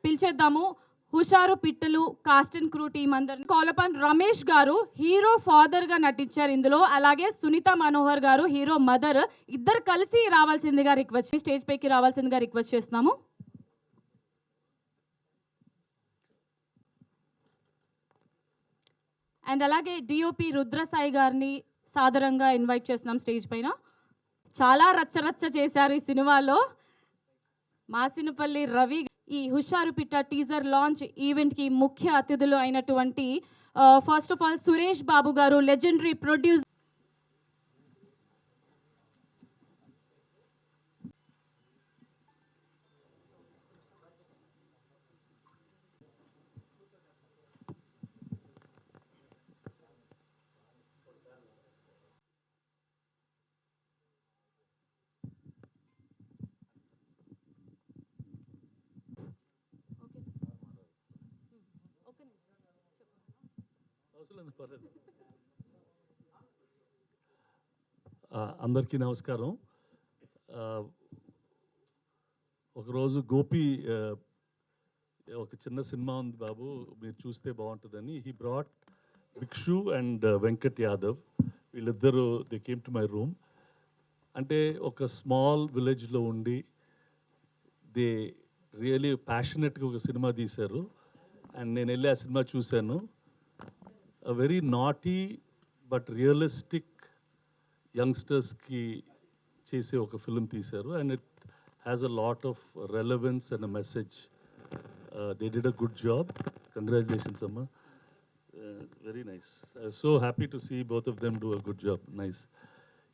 పిలిచేద్దాము హుషారు పిట్టలు cost and crew team అందరిని. కోలపన్ రమేష్ గారు హీరో ఫాదర్ గా నటించారు ఇందులో. అలాగే సునీత మనోహర్ గారు హీరో మదర్. ఇద్దరు కలిసి రావాల్సిందిగా రిక్వెస్ట్, స్టేజ్ పైకి రావాల్సిందిగా రిక్వెస్ట్ చేస్తున్నాము. అండ్ అలాగే డిఓపి రుద్రసాయి గారిని సాదరంగా ఇన్వైట్ చేస్తున్నాం స్టేజ్ పైన. చాలా రచ్చరచ్చ చేశారు ఈ సినిమాలో. మాసినపల్లి రవి ఈ హుషారు పిట్ట టీజర్ లాంచ్ ఈవెంట్కి ముఖ్య అతిథులు అయినటువంటి first of all Suresh Babu గారు, లెజెండరీ ప్రొడ్యూసర్. అందరికీ నమస్కారం. ఒకరోజు గోపి ఒక చిన్న సినిమా ఉంది బాబు, మీరు చూస్తే బాగుంటుందని he brought Bhikshu and Venkat Yadav. వీళ్ళిద్దరూ they came to my room. అంటే ఒక స్మాల్ విలేజ్లో ఉండి దే రియలీ ప్యాషనెట్గా ఒక సినిమా తీశారు. అండ్ నేను వెళ్ళి ఆ సినిమా చూశాను. వెరీ నాటీ బట్ రియలిస్టిక్ యంగ్స్టర్స్కి చేసే ఒక ఫిల్మ్ తీశారు. And it has a lot of relevance and a message. They did a good job. Congratulations అమ్మా, very nice. I was so happy to see both of them do a good job. Nice.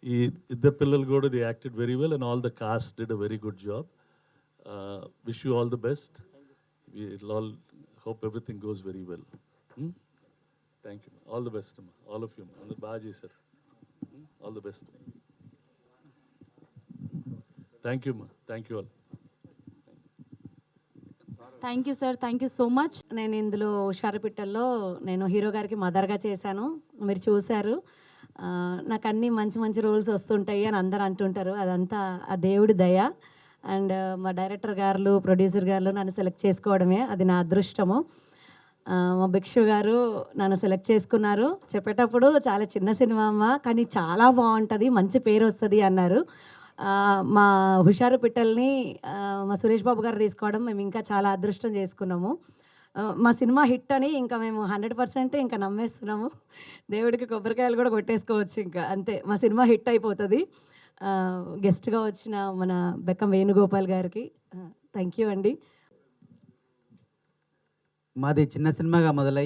ఈ ఇద్దరు పిల్లలు కూడా they acted very well and all the cast did a very good job. Wish you all the best. We'll all hope everything goes very well. Thank you. All the best, Amma. All of you. And the Baji, sir. All the best. Thank you, Ma. Thank you all. Thank you sir, thank you so much. నేను ఇందులో హుషారు పిట్టల్లో నేను hero గారికి మదర్గా చేశాను. మీరు చూశారు. నాకు అన్ని మంచి మంచి రోల్స్ వస్తుంటాయి అని అందరు అంటుంటారు. అదంతా ఆ దేవుడి దయ. అండ్ మా డైరెక్టర్ గారు, ప్రొడ్యూసర్ గారు నన్ను సెలెక్ట్ చేసుకోవడమే అది నా అదృష్టము. మా భిక్షు గారు నన్ను సెలెక్ట్ చేసుకున్నారు. చెప్పేటప్పుడు చాలా చిన్న సినిమా అమ్మ, కానీ చాలా బాగుంటుంది, మంచి పేరు వస్తుంది అన్నారు. మా హుషారు పిట్టల్ని మా సురేష్ బాబు గారు తీసుకోవడం మేము ఇంకా చాలా అదృష్టం చేసుకున్నాము. మా సినిమా హిట్ అని ఇంకా మేము 100% ఇంకా నమ్మేస్తున్నాము. దేవుడికి కొబ్బరికాయలు కూడా కొట్టేసుకోవచ్చు. ఇంకా అంతే, మా సినిమా హిట్ అయిపోతుంది. గెస్ట్గా వచ్చిన మన బెక్కం వేణుగోపాల్ గారికి థ్యాంక్ యూ అండి. మాది చిన్న సినిమాగా మొదలై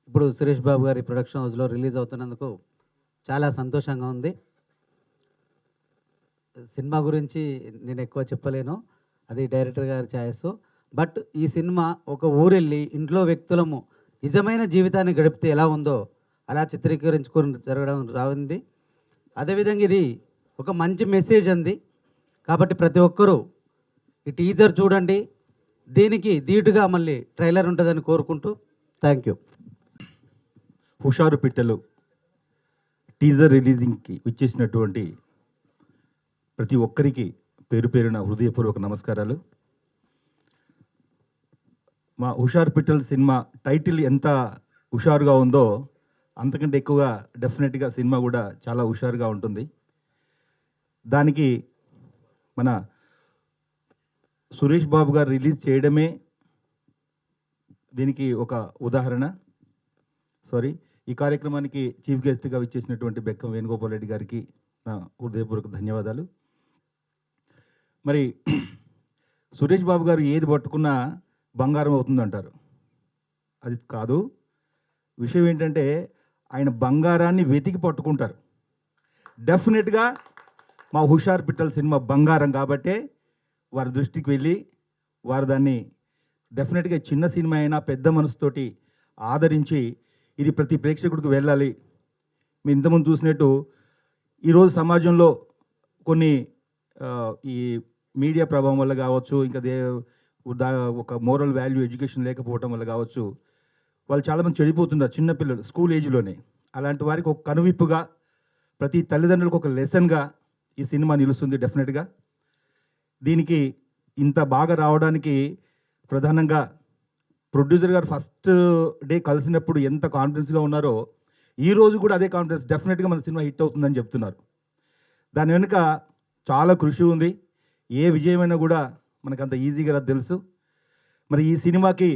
ఇప్పుడు సురేష్ బాబు గారి ప్రొడక్షన్ హౌస్లో రిలీజ్ అవుతున్నందుకు చాలా సంతోషంగా ఉంది. సినిమా గురించి నేను ఎక్కువ చెప్పలేను, అది డైరెక్టర్ గారి ఛాయిస్. బట్ ఈ సినిమా ఒక ఊరెళ్ళి ఇంట్లో వ్యక్తులము నిజమైన జీవితాన్ని గడిపితే ఎలా ఉందో అలా చిత్రీకరించుకొని జరగడం రాయింది. అదేవిధంగా ఇది ఒక మంచి మెసేజ్ అంది కాబట్టి ప్రతి ఒక్కరూ ఈ టీజర్ చూడండి. దీనికి ధీటుగా మళ్ళీ ట్రైలర్ ఉంటుందని కోరుకుంటూ థ్యాంక్ యూ. హుషారు పిట్టలు టీజర్ రిలీజింగ్కి వచ్చేసినటువంటి ప్రతి ఒక్కరికి పేరు పేరున హృదయపూర్వక నమస్కారాలు. మా హుషారు పిట్టల సినిమా టైటిల్ ఎంత హుషారుగా ఉందో అంతకంటే ఎక్కువగా డెఫినెట్గా సినిమా కూడా చాలా హుషారుగా ఉంటుంది. దానికి మన సురేష్ బాబు గారు రిలీజ్ చేయడమే దీనికి ఒక ఉదాహరణ. ఈ కార్యక్రమానికి చీఫ్ గెస్ట్గా విచ్చేసినటువంటి బెక్కం వేణుగోపాల్ రెడ్డి గారికి నా హృదయపూర్వక ధన్యవాదాలు. మరి సురేష్ బాబు గారు ఏది పట్టుకున్నా బంగారం అవుతుందంటారు, అది కాదు. విషయం ఏంటంటే ఆయన బంగారాన్ని వెతికి పట్టుకుంటారు. డెఫినెట్గా మా హుషారు పిట్టల సినిమా బంగారం కాబట్టే వారి దృష్టికి వెళ్ళి వారు దాన్ని డెఫినెట్గా చిన్న సినిమా అయినా పెద్ద మనసుతోటి ఆదరించి ఇది ప్రతి ప్రేక్షకుడికి వెళ్ళాలి. మీరు ఇంతకుముందు చూసినట్టు ఈరోజు సమాజంలో కొన్ని ఈ మీడియా ప్రభావం వల్ల కావచ్చు, ఇంకా ఒక మోరల్ వాల్యూ ఎడ్యుకేషన్ లేకపోవడం వల్ల కావచ్చు, వాళ్ళు చాలామంది చెడిపోతున్నారు చిన్నపిల్లలు స్కూల్ ఏజ్లోనే. అలాంటి వారికి ఒక కనువిప్పుగా, ప్రతి తల్లిదండ్రులకు ఒక లెసన్గా ఈ సినిమా నిలుస్తుంది. డెఫినెట్గా దీనికి ఇంత బాగా రావడానికి ప్రధానంగా ప్రొడ్యూసర్ గారు ఫస్ట్ డే కలిసినప్పుడు ఎంత కాన్ఫిడెన్స్గా ఉన్నారో ఈ రోజు కూడా అదే కాన్ఫిడెన్స్, డెఫినెట్గా మన సినిమా హిట్ అవుతుందని చెప్తున్నారు. దాని వెనుక చాలా కృషి ఉంది. ఏ విజయమైనా కూడా మనకు అంత ఈజీగా రాదు తెలుసు. మరి ఈ సినిమాకి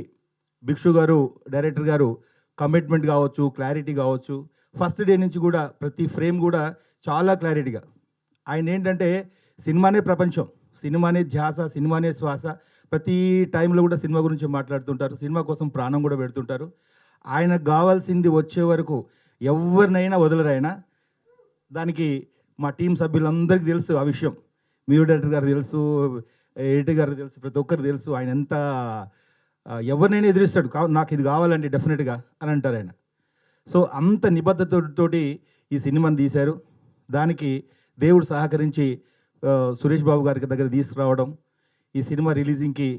భిక్షు గారు, డైరెక్టర్ గారు కమిట్మెంట్ కావచ్చు, క్లారిటీ కావచ్చు, ఫస్ట్ డే నుంచి కూడా ప్రతి ఫ్రేమ్ కూడా చాలా క్లారిటీగా, ఆయన ఏంటంటే సినిమానే ప్రపంచం, సినిమానే ధ్యాస, సినిమానే శ్వాస, ప్రతి టైంలో కూడా సినిమా గురించి మాట్లాడుతుంటారు, సినిమా కోసం ప్రాణం కూడా పెడుతుంటారు. ఆయనకు కావాల్సింది వచ్చే వరకు ఎవరినైనా వదలరైనా. దానికి మా టీం సభ్యులందరికీ తెలుసు ఆ విషయం. మ్యూజిక్ డైరెక్టర్ గారు తెలుసు, ఎడిటర్ గారు తెలుసు, ప్రతి ఒక్కరు తెలుసు. ఆయన ఎంత ఎవరినైనా ఎదిరిస్తాడు, నాకు ఇది కావాలండి డెఫినెట్గా అని అంటారు ఆయన. సో అంత నిబద్ధతతోటి ఈ సినిమాని తీశారు. దానికి దేవుడు సహకరించి సురేష్ బాబు గారికి దగ్గర తీసుకురావడం, ఈ సినిమా రిలీజింగ్కి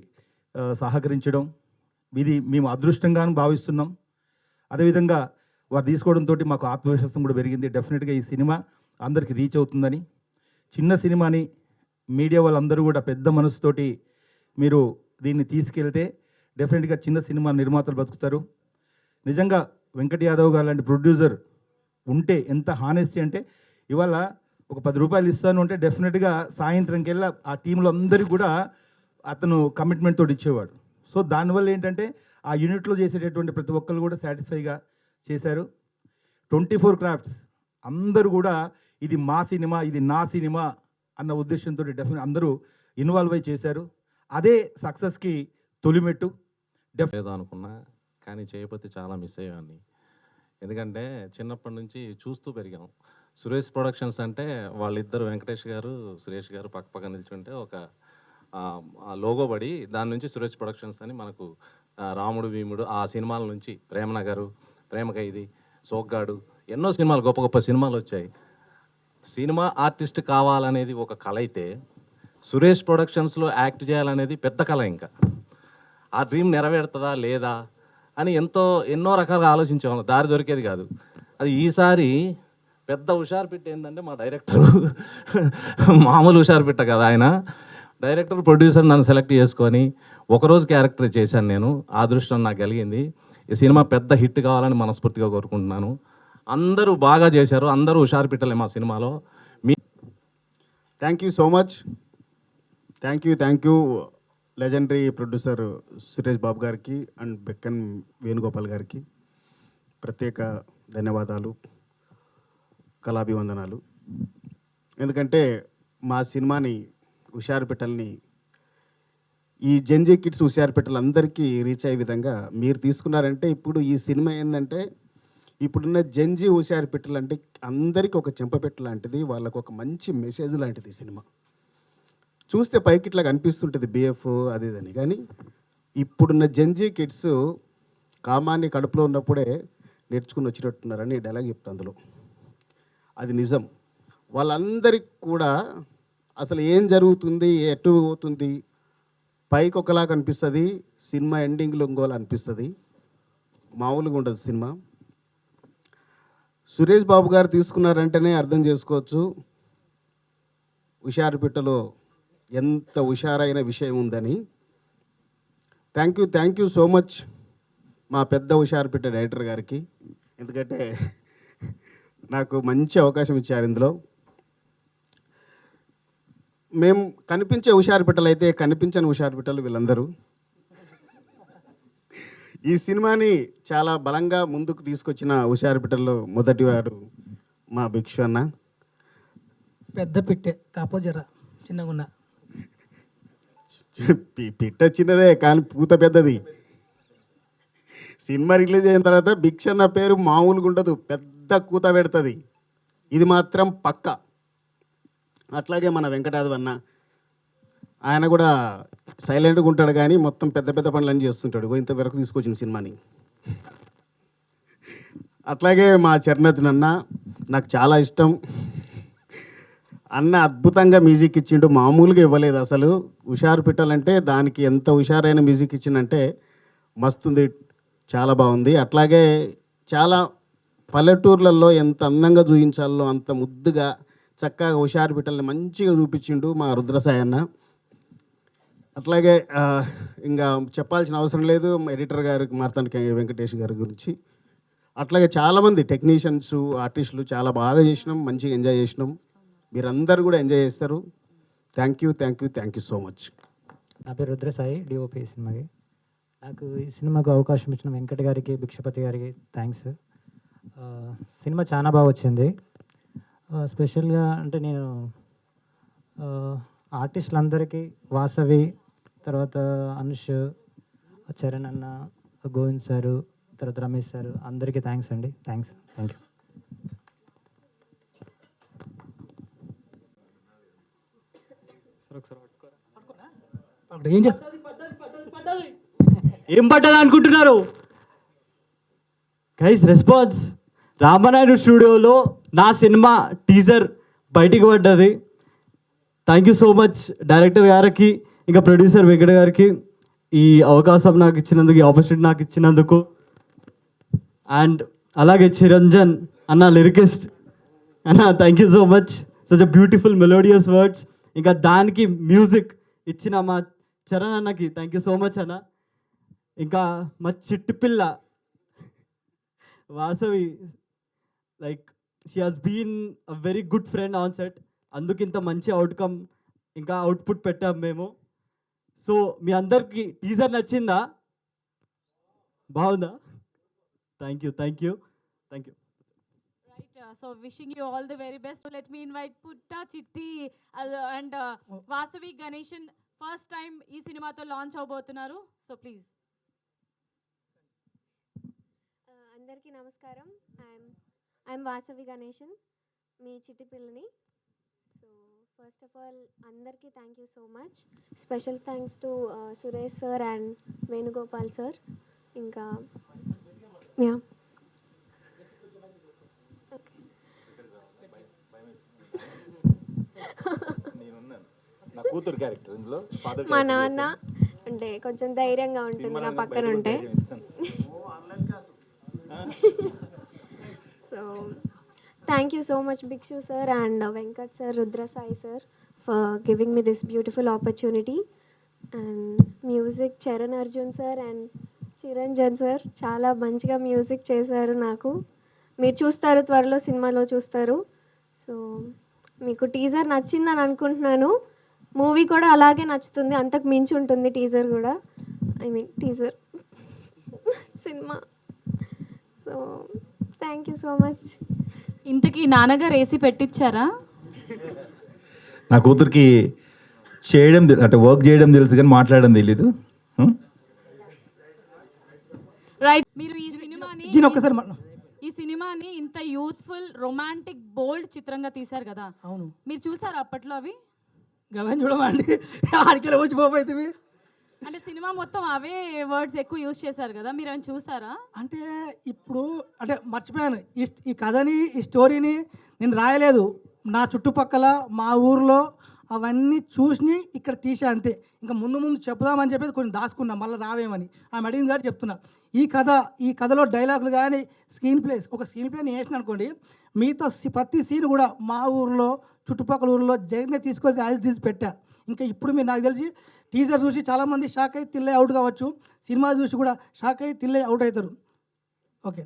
సహకరించడం, ఇది మేము అదృష్టంగాను భావిస్తున్నాం. అదేవిధంగా వారు తీసుకోవడంతో మాకు ఆత్మవిశ్వాసం కూడా పెరిగింది. డెఫినెట్గా ఈ సినిమా అందరికీ రీచ్ అవుతుందని. చిన్న సినిమాని మీడియా వాళ్ళందరూ కూడా పెద్ద మనసుతోటి మీరు దీన్ని తీసుకెళ్తే డెఫినెట్గా చిన్న సినిమా నిర్మాతలు బతుకుతారు. నిజంగా వెంకట్ యాదవ్ గారు లాంటి ప్రొడ్యూసర్ ఉంటే ఎంత హానెస్టీ అంటే, ఇవాళ ఒక 10 రూపాయలు ఇస్తాను అంటే డెఫినెట్గా సాయంత్రంకి వెళ్ళి ఆ టీంలో అందరికీ కూడా అతను కమిట్మెంట్ తోటి ఇచ్చేవాడు. సో దానివల్ల ఏంటంటే ఆ యూనిట్లో చేసేటటువంటి ప్రతి ఒక్కరు కూడా సాటిస్ఫైగా చేశారు. 24 క్రాఫ్ట్స్ అందరూ కూడా ఇది మా సినిమా, ఇది నా సినిమా అన్న ఉద్దేశంతో డెఫినెట్ అందరూ ఇన్వాల్వ్ అయి చేశారు. అదే సక్సెస్కి తొలిమెట్టు. ఏదో అనుకున్నా కానీ చేయకపోతే చాలా మిస్ అయ్యేవాడిని. ఎందుకంటే చిన్నప్పటి నుంచి చూస్తూ పెరిగాం. సురేష్ ప్రొడక్షన్స్ అంటే వాళ్ళిద్దరు వెంకటేష్ గారు, సురేష్ గారు పక్క పక్కన నిల్చుంటే ఒక లోగో పడి దాని నుంచి సురేష్ ప్రొడక్షన్స్ అని మనకు రాముడు భీముడు ఆ సినిమాల నుంచి ప్రేమనగరు, ప్రేమ ఖైదీ, సోగ్గాడు ఎన్నో సినిమాలు గొప్ప గొప్ప సినిమాలు వచ్చాయి. సినిమా ఆర్టిస్ట్ కావాలనేది ఒక కళ అయితే సురేష్ ప్రొడక్షన్స్లో యాక్ట్ చేయాలనేది పెద్ద కళ. ఇంకా ఆ డ్రీమ్ నెరవేరుతుందా లేదా అని ఎన్నో రకాలుగా ఆలోచించేవాళ్ళం, దారి దొరికేది కాదు. అది ఈసారి పెద్ద హుషారు పిట్ట ఏంటంటే మా డైరెక్టర్ మామూలు హుషారు పిట్ట కదా ఆయన. డైరెక్టర్ ప్రొడ్యూసర్ నన్ను సెలెక్ట్ చేసుకొని ఒకరోజు క్యారెక్టర్ చేశాను నేను. ఆ అదృష్టం నాకు కలిగింది. ఈ సినిమా పెద్ద హిట్ కావాలని మనస్ఫూర్తిగా కోరుకుంటున్నాను. అందరూ బాగా చేశారు, అందరూ హుషారు పిట్టలే మా సినిమాలో. Thank you so much. Thank you legendary producer Suresh Babu గారికి అండ్ బెక్కన్ వేణుగోపాల్ గారికి ప్రత్యేక ధన్యవాదాలు, కళాభివందనాలు. ఎందుకంటే మా సినిమాని హుషారు పెట్టల్ని, ఈ జెన్జీ కిడ్స్ హుషారు పెట్టలు అందరికీ రీచ్ అయ్యే విధంగా మీరు తీసుకున్నారంటే, ఇప్పుడు ఈ సినిమా ఏంటంటే ఇప్పుడున్న జెన్జీ హుషారు పెట్టలు అంటే అందరికీ ఒక చెంపపెట్టు లాంటిది, వాళ్ళకు ఒక మంచి మెసేజ్ లాంటిది ఈ సినిమా. చూస్తే పైకి ఇట్లా కనిపిస్తుంటుంది బిఎఫ్ అది ఇదని, కానీ ఇప్పుడున్న జెన్జీ కిడ్స్ కామాన్ని కడుపులో ఉన్నప్పుడే నేర్చుకుని వచ్చినట్టున్నారని డైలాగ్ చెప్తా అందులో. అది నిజం. వాళ్ళందరికీ కూడా అసలు ఏం జరుగుతుంది, ఎటు పోతుంది, పైకి ఒకలా కనిపిస్తుంది, సినిమా ఎండింగ్లో ఇంకోలా అనిపిస్తుంది. మామూలుగా ఉండదు సినిమా. సురేష్ బాబు గారు తీసుకున్నారంటేనే అర్థం చేసుకోవచ్చు హుషారుపేటలో ఎంత హుషారైన విషయం ఉందని. థ్యాంక్ యూ సో మచ్ మా పెద్ద హుషారుపేట డైరెక్టర్ గారికి. ఎందుకంటే నాకు మంచి అవకాశం ఇచ్చారు ఇందులో. మేము కనిపించే హుషారుపేటలు అయితే కనిపించని హుషారుపేటలు వీళ్ళందరూ. ఈ సినిమాని చాలా బలంగా ముందుకు తీసుకొచ్చిన హుషారుపేటల్లో మొదటివాడు మా భిక్షు అన్న. పెద్ద పిట్టే కాపో జర చిన్నగున్న పిట్ట చిన్నదే కానీ పూత పెద్దది. సినిమా రిలీజ్ అయిన తర్వాత భిక్ష అన్న పేరు మామూలుగా ఉండదు, పెద్ద కూత పెడుతుంది, ఇది మాత్రం పక్క. అట్లాగే మన వెంకటాద్రి అన్న, ఆయన కూడా సైలెంట్గా ఉంటాడు కానీ మొత్తం పెద్ద పెద్ద పనులన్నీ చేస్తుంటాడు, ఇంతవరకు తీసుకొచ్చిన సినిమాని. అట్లాగే మా చరణార్జున్ అన్న నాకు చాలా ఇష్టం. అన్న అద్భుతంగా మ్యూజిక్ ఇచ్చిండు, మామూలుగా ఇవ్వలేదు అసలు. హుషారు పెట్టాలంటే దానికి ఎంత హుషారైన మ్యూజిక్ ఇచ్చిందంటే మస్తుంది, చాలా బాగుంది. అట్లాగే చాలా పల్లెటూర్లలో ఎంత అందంగా చూపించాలో అంత ముద్దుగా చక్కగా హుషారు పెట్టాలని మంచిగా చూపించిండు మా రుద్రసాయి అన్న. అట్లాగే ఇంకా చెప్పాల్సిన అవసరం లేదు ఎడిటర్ గారికి మార్తాండ వెంకటేష్ గారి గురించి. అట్లాగే చాలామంది టెక్నీషియన్స్, ఆర్టిస్టులు చాలా బాగా చేసినాం, మంచిగా ఎంజాయ్ చేసినాం. మీరందరూ కూడా ఎంజాయ్ చేస్తారు. Thank you so much. నా పేరు రుద్రసాయి, డిఓపి సినిమాకి. నాకు ఈ సినిమాకు అవకాశం ఇచ్చిన వెంకట్ గారికి, భిక్షపతి గారికి థ్యాంక్స్. సినిమా చాలా బాగా వచ్చింది. స్పెషల్గా అంటే నేను ఆర్టిస్టులందరికీ, వాసవి, తర్వాత అనుష్, చరణ్ అన్న, గోవింద్ సారు, తర్వాత రమేష్ సారు, అందరికీ థ్యాంక్స్ అండి. Thank you. అక్కడ ఏం చేస్తా ఏం పడ్డది అనుకుంటున్నారు గైస్? రెస్పాన్స్ రామానాయుడు స్టూడియోలో నా సినిమా టీజర్ బయటికి పడ్డది. Thank you so much director గారికి, ఇంకా ప్రొడ్యూసర్ వెంకట గారికి ఈ అవకాశం నాకు ఇచ్చినందుకు, ఈ ఆపర్చునిటీ నాకు ఇచ్చినందుకు. అండ్ అలాగే చిరంజన్ అన్న, లిరికిస్ట్ అన్న, thank you so much. Such a beautiful melodious words. ఇంకా దానికి మ్యూజిక్ ఇచ్చిన మా చరణ్ అన్నకి థ్యాంక్ యూ సో మచ్ అన్న. ఇంకా మా చిట్టి పిల్ల Vasavi, like she has been a very good friend on set. అందుకు ఇంత మంచి అవుట్కమ్, ఇంకా అవుట్పుట్ పెట్టాం మేము. సో మీ అందరికీ టీజర్ నచ్చిందా? బాగుందా? Thank you. Right. So wishing you all the very best. So let me invite Putta, Chitti and Vasavi Ganeshan. First time ఈ సినిమాతో లాంచ్ అవబోతున్నారు. So please. అందరికీ నమస్కారం. ఐఎమ్ వాసవి గణేషన్, మీ చిట్టి పిల్లని. సో ఫస్ట్ ఆఫ్ ఆల్ అందరికీ thank you so much. Special thanks to Suresh sir and Venugopal sir. ఇంకా మా నాన్న అంటే కొంచెం ధైర్యంగా ఉంటుంది నా పక్కన ఉంటే. So thank you so much Bhikshu sir and Venkat sir, Rudra Sai sir for giving me this beautiful opportunity. And music Charan Arjun sir and Chiranjan sir చాలా మంచిగా మ్యూజిక్ చేశారు. నాకు మీరు చూస్తారు, త్వరలో సినిమాలో చూస్తారు. సో మీకు టీజర్ నచ్చిందని అనుకుంటున్నాను. మూవీ కూడా అలాగే నచ్చుతుంది, అంతకు మించి ఉంటుంది టీజర్ కూడా. Teaser cinema. So thank you so much. ఇంతకీ నాన్నగారు ఏసీ పెట్టించారా? నా కూతురికి చేయడం అంటే వర్క్ చేయడం తెలుసు కానీ మాట్లాడడం తెలీదు. రైట్. మీరు ఒక్కసారి ఈ సినిమాని ఇంత యూత్ఫుల్, రొమాంటిక్, బోల్డ్ చిత్రంగా తీశారు కదా. అవును, మీరు చూసారా అప్పట్లో అవి? గమని చూడమండి, ఆడికెళ్ళి వచ్చి పోయితే అంటే సినిమా మొత్తం అవే వర్డ్స్ ఎక్కువ యూజ్ చేశారు కదా, మీరు ఏమైనా చూసారా? అంటే ఇప్పుడు అంటే మర్చిపోయాను. ఈ కథని, ఈ స్టోరీని నేను రాయలేదు. నా చుట్టుపక్కల మా ఊర్లో అవన్నీ చూసి ఇక్కడ తీసా అంతే. ఇంకా ముందు చెప్దామని చెప్పేసి కొన్ని దాచుకున్నా, మళ్ళీ రావేమని ఆమె అడిగింది కాబట్టి చెప్తున్నా. ఈ కథలో డైలాగులు కానీ ఒక స్క్రీన్ ప్లేని వేసిన అనుకోండి, మిగతా ప్రతి సీన్ కూడా మా ఊర్లో, చుట్టుపక్కల ఊర్లో జగన్నే తీసుకొచ్చి యాజ్ తీసి పెట్టా. ఇంకా ఇప్పుడు మీరు నాకు తెలిసి టీజర్ చూసి చాలామంది షాక్ అయ్యి తిల్లే అవుట్ కావచ్చు, సినిమా చూసి కూడా షాక్ అయ్యి తిల్లే అవుట్ అవుతారు. ఓకే,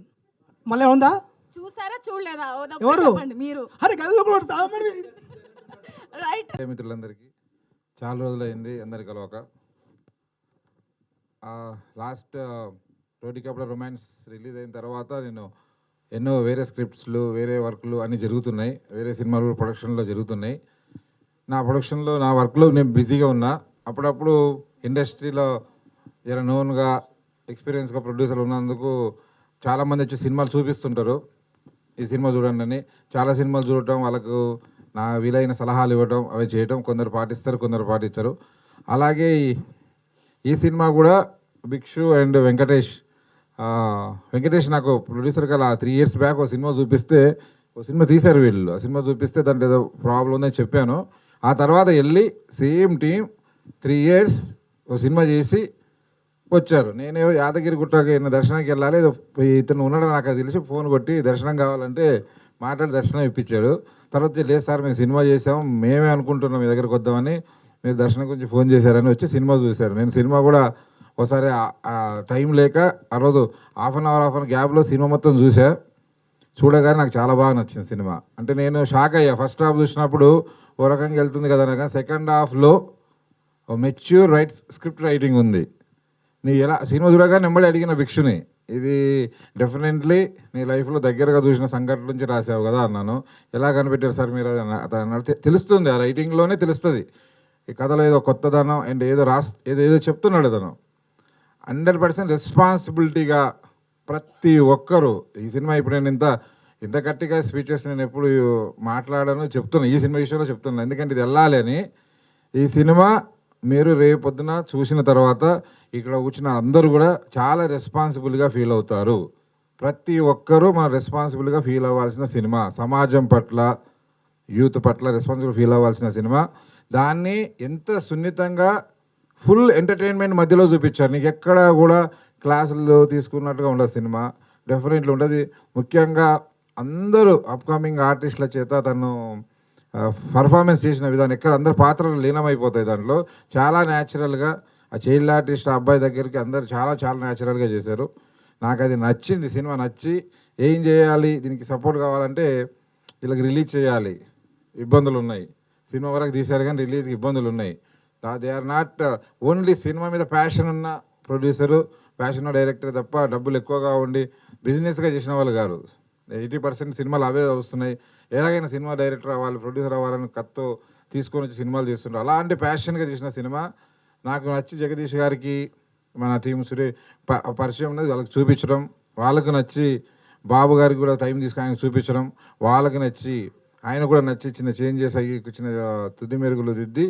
మళ్ళీ ఉందా? చూసారా చూడలేదా? ఎవరు? చెప్పండి మీరు. అరే గదిలో కూడా రైట్. మిత్రులందరికీ చాలా రోజులైంది అందరి కలవక. లాస్ట్ రోటీ కప్ల రొమాన్స్ రిలీజ్ అయిన తర్వాత నేను ఎన్నో వేరే స్క్రిప్ట్స్లు, వేరే వర్క్లు అన్నీ జరుగుతున్నాయి, వేరే సినిమాలు ప్రొడక్షన్లో జరుగుతున్నాయి. నా ప్రొడక్షన్లో, నా వర్క్లో నేను బిజీగా ఉన్నా. అప్పుడప్పుడు ఇండస్ట్రీలో జర నోన్గా, ఎక్స్పీరియన్స్గా ప్రొడ్యూసర్లు ఉన్నందుకు చాలామంది వచ్చి సినిమాలు చూపిస్తుంటారు, ఈ సినిమా చూడండి అని. చాలా సినిమాలు చూడటం, వాళ్ళకు నా వీలైన సలహాలు ఇవ్వటం, అవి చేయటం. కొందరు పాటిస్తారు, కొందరు పాటించరు. అలాగే ఈ సినిమా కూడా భిక్షు అండ్ వెంకటేష్ నాకు ప్రొడ్యూసర్గా 3 years బ్యాక్ ఒక సినిమా చూపిస్తే, ఒక సినిమా తీశారు వీళ్ళు. ఆ సినిమా చూపిస్తే దాంట్లో ఏదో ప్రాబ్లం ఉందని చెప్పాను. ఆ తర్వాత వెళ్ళి సేమ్ టీం 3 years ఒక సినిమా చేసి వచ్చారు. నేనే యాదగిరి గుట్టకి దర్శనానికి వెళ్ళాలి, ఇతను ఉన్నాడు నాకు తెలిసి ఫోన్ కొట్టి దర్శనం కావాలంటే మాట్లాడి దర్శనం ఇప్పించాడు. తర్వాత లేదు సార్ మేము సినిమా చేసాము, మేమే అనుకుంటున్నాం మీ దగ్గరికి వద్దామని మీరు దర్శనం గురించి ఫోన్ చేశారని వచ్చి సినిమా చూశారు. నేను సినిమా కూడా ఒకసారి టైం లేక ఆ రోజు హాఫ్ అన్ అవర్ గ్యాప్లో సినిమా మొత్తం చూసా. చూడగానే నాకు చాలా బాగా నచ్చింది సినిమా. అంటే నేను షాక్ అయ్యా. ఫస్ట్ హాఫ్ చూసినప్పుడు ఓ రకంగా వెళ్తుంది కదా అనగా, సెకండ్ హాఫ్లో మెచ్యూర్ స్క్రిప్ట్ రైటింగ్ ఉంది. నీ ఎలా సినిమా చూడగానే నెమ్మడి అడిగిన భిక్షుని, ఇది డెఫినెట్లీ నీ లైఫ్లో దగ్గరగా చూసిన సంఘటన నుంచి రాసావు కదా అన్నాను. ఎలా కనిపెట్టారు సార్ మీరు అన్నాడు. తెలుస్తుంది, ఆ రైటింగ్లోనే తెలుస్తుంది ఈ కథలో ఏదో కొత్తదనం అండ్ ఏదో చెప్తున్నాడు అతను. 100% రెస్పాన్సిబిలిటీగా ప్రతి ఒక్కరూ ఈ సినిమా, ఇప్పుడు నేను ఇంత గట్టిగా స్పీచెస్ నేను ఎప్పుడు మాట్లాడాను చెప్తున్నా, ఈ సినిమా విషయంలో చెప్తున్నా, ఎందుకంటే ఇది వెళ్ళాలి అని. ఈ సినిమా మీరు రేపు పొద్దున చూసిన తర్వాత ఇక్కడ కూర్చున్న అందరూ కూడా చాలా రెస్పాన్సిబుల్గా ఫీల్ అవుతారు. ప్రతి ఒక్కరూ మనం రెస్పాన్సిబుల్గా ఫీల్ అవ్వాల్సిన సినిమా, సమాజం పట్ల యూత్ పట్ల రెస్పాన్సిబుల్ ఫీల్ అవ్వాల్సిన సినిమా. దాన్ని ఎంత సున్నితంగా ఫుల్ ఎంటర్టైన్మెంట్ మధ్యలో చూపించారు. నీకు ఎక్కడ కూడా క్లాసులు తీసుకున్నట్టుగా ఉండదు సినిమా, డెఫినెట్లీ ఉంటుంది. ముఖ్యంగా అందరూ అప్కమింగ్ ఆర్టిస్టుల చేత తను పర్ఫార్మెన్స్ చేసిన విధానం, ఎక్కడ అందరు పాత్రలు లీనమైపోతాయి దాంట్లో. చాలా న్యాచురల్గా ఆ చైల్డ్ ఆర్టిస్ట్ అబ్బాయి దగ్గరికి అందరు చాలా చాలా న్యాచురల్గా చేశారు. నాకు అది నచ్చింది. సినిమా నచ్చి ఏం చేయాలి, దీనికి సపోర్ట్ కావాలంటే వీళ్ళకి రిలీజ్ చేయాలి, ఇబ్బందులు ఉన్నాయి. సినిమా వరకు తీశారు కానీ రిలీజ్కి ఇబ్బందులు ఉన్నాయి. They are not only cinema మీద ప్యాషన్ ఉన్న ప్రొడ్యూసరు, ప్యాషన్ ఉన్న డైరెక్టర్ తప్ప డబ్బులు ఎక్కువగా ఉండి బిజినెస్గా చేసిన వాళ్ళు కాదు. 80% సినిమాలు అవే వస్తున్నాయి. ఎలాగైనా సినిమా డైరెక్టర్ అవ్వాలి, ప్రొడ్యూసర్ అవ్వాలని కత్తో తీసుకొని వచ్చి సినిమాలు తీస్తుంటారు. అలాంటి ప్యాషన్గా తీసిన సినిమా నాకు నచ్చి జగదీష్ గారికి మన టీం పరిచయం ఉన్నది, వాళ్ళకి చూపించడం, వాళ్ళకు నచ్చి బాబు గారికి కూడా టైం తీసుకొని ఆయనకు చూపించడం, వాళ్ళకి నచ్చి ఆయన కూడా నచ్చి చిన్న చేంజెస్ అయ్యి చిన్న తుది మెరుగులు దిద్ది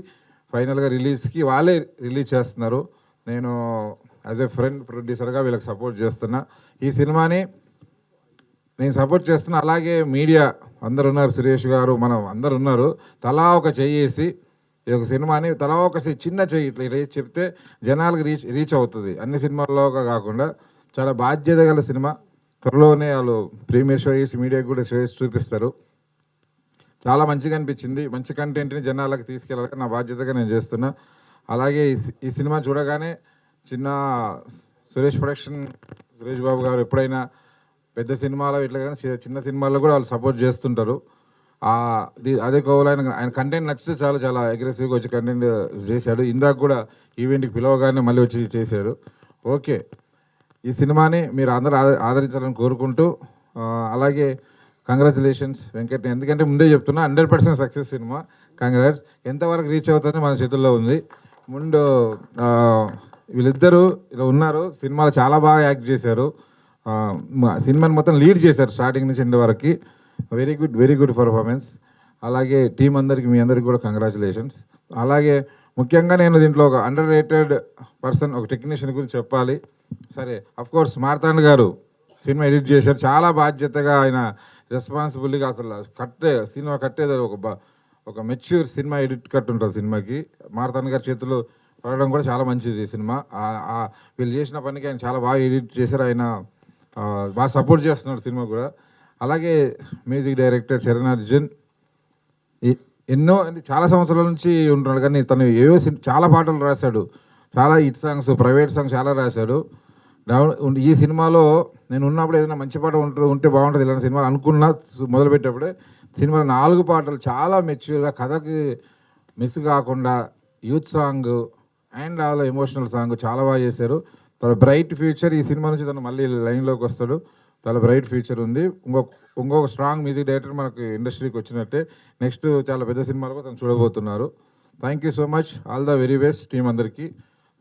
ఫైనల్గా రిలీజ్కి వాళ్ళే రిలీజ్ చేస్తున్నారు. నేను యాజ్ ఏ ఫ్రెండ్ ప్రొడ్యూసర్గా వీళ్ళకి సపోర్ట్ చేస్తున్నా. ఈ సినిమాని నేను సపోర్ట్ చేస్తున్నా. అలాగే మీడియా అందరు ఉన్నారు, సురేష్ గారు, మనం అందరు ఉన్నారు. తలా ఒక చెయ్యేసి ఈ ఒక సినిమాని తలా ఒక చిన్న చెయ్యి ఇట్లా రేసి చెప్తే జనాలకు రీచ్ అవుతుంది. అన్ని సినిమాల్లోగా కాకుండా చాలా బాధ్యత గల సినిమా. త్వరలోనే వాళ్ళు ప్రీమియర్ షో చేసి మీడియాకి కూడా షో చేసి చూపిస్తారు. చాలా మంచిగా అనిపించింది. మంచి కంటెంట్ని జనాలకు తీసుకెళ్ళాలి, నా బాధ్యతగా నేను చేస్తున్నా. అలాగే ఈ సినిమా చూడగానే చిన్న సురేష్ బాబు గారు ఎప్పుడైనా పెద్ద సినిమాలో ఇట్లా కానీ చిన్న సినిమాల్లో కూడా వాళ్ళు సపోర్ట్ చేస్తుంటారు. అదే కోవలో ఆయన కంటెంట్ నచ్చితే చాలా చాలా అగ్రెసివ్గా వచ్చి కంటెంట్ చేశాడు. ఇందాక కూడా ఈవెంట్కి పిలవగానే మళ్ళీ వచ్చి చేశారు. ఓకే, ఈ సినిమాని మీరు అందరూ ఆదరించాలని కోరుకుంటూ, అలాగే కంగ్రాచులేషన్స్ వెంకట్, ఎందుకంటే ముందే చెప్తున్నా 100% సక్సెస్ సినిమా. కంగ్రాట్స్. ఎంతవరకు రీచ్ అవుతుందని మన చేతుల్లో ఉంది. ముందు వీళ్ళిద్దరూ ఇలా ఉన్నారు, సినిమాలో చాలా బాగా యాక్ట్ చేశారు, సినిమాని మొత్తం లీడ్ చేశారు స్టార్టింగ్ నుంచి ఎండ్ వరకు. Very good performance. అలాగే టీం అందరికి, మీ అందరికి కూడా కంగ్రాచులేషన్స్. అలాగే ముఖ్యంగా నేను దీంట్లో ఒక అండర్ రేటెడ్ పర్సన్, ఒక టెక్నీషియన్ గురించి చెప్పాలి. సరే, అఫ్కోర్స్ మార్తాండ్ గారు సినిమా ఎడిట్ చేశారు. చాలా బాధ్యతగా ఆయన రెస్పాన్సిబుల్గా అసలు సినిమా కట్టేది ఒక మెచ్యూర్ సినిమా ఎడిట్ కట్ ఉంటుంది సినిమాకి. మార్తాండ్ గారి చేతులు పడడం కూడా చాలా మంచిది సినిమా. వీళ్ళు చేసిన పనికి ఆయన చాలా బాగా ఎడిట్ చేశారు. ఆయన బాగా సపోర్ట్ చేస్తున్నాడు సినిమా కూడా. అలాగే మ్యూజిక్ డైరెక్టర్ చరణ్ అర్జున్ ఎన్నో చాలా సంవత్సరాల నుంచి ఉంటున్నాడు, కానీ తను చాలా పాటలు రాశాడు, చాలా హిట్ సాంగ్స్, ప్రైవేట్ సాంగ్స్ చాలా రాశాడు. ఈ సినిమాలో నేను ఉన్నప్పుడు ఏదైనా మంచి పాట ఉంటే బాగుంటుంది ఇలాంటి సినిమాలు అనుకున్నా. మొదలుపెట్టేప్పుడే సినిమాలో 4 పాటలు చాలా మెచ్యూర్గా, కథకి మిస్ కాకుండా, youth song and all emotional song చాలా బాగా చేశారు. తన బ్రైట్ ఫ్యూచర్, ఈ సినిమా నుంచి తను మళ్ళీ లైన్లోకి వస్తాడు, చాలా బ్రైట్ ఫ్యూచర్ ఉంది. ఇంకొక స్ట్రాంగ్ మ్యూజిక్ డైరెక్టర్ మనకు ఇండస్ట్రీకి వచ్చినట్టే. నెక్స్ట్ చాలా పెద్ద సినిమాలు కూడా తను చూడబోతున్నారు. Thank you so much, all the very best team అందరికీ.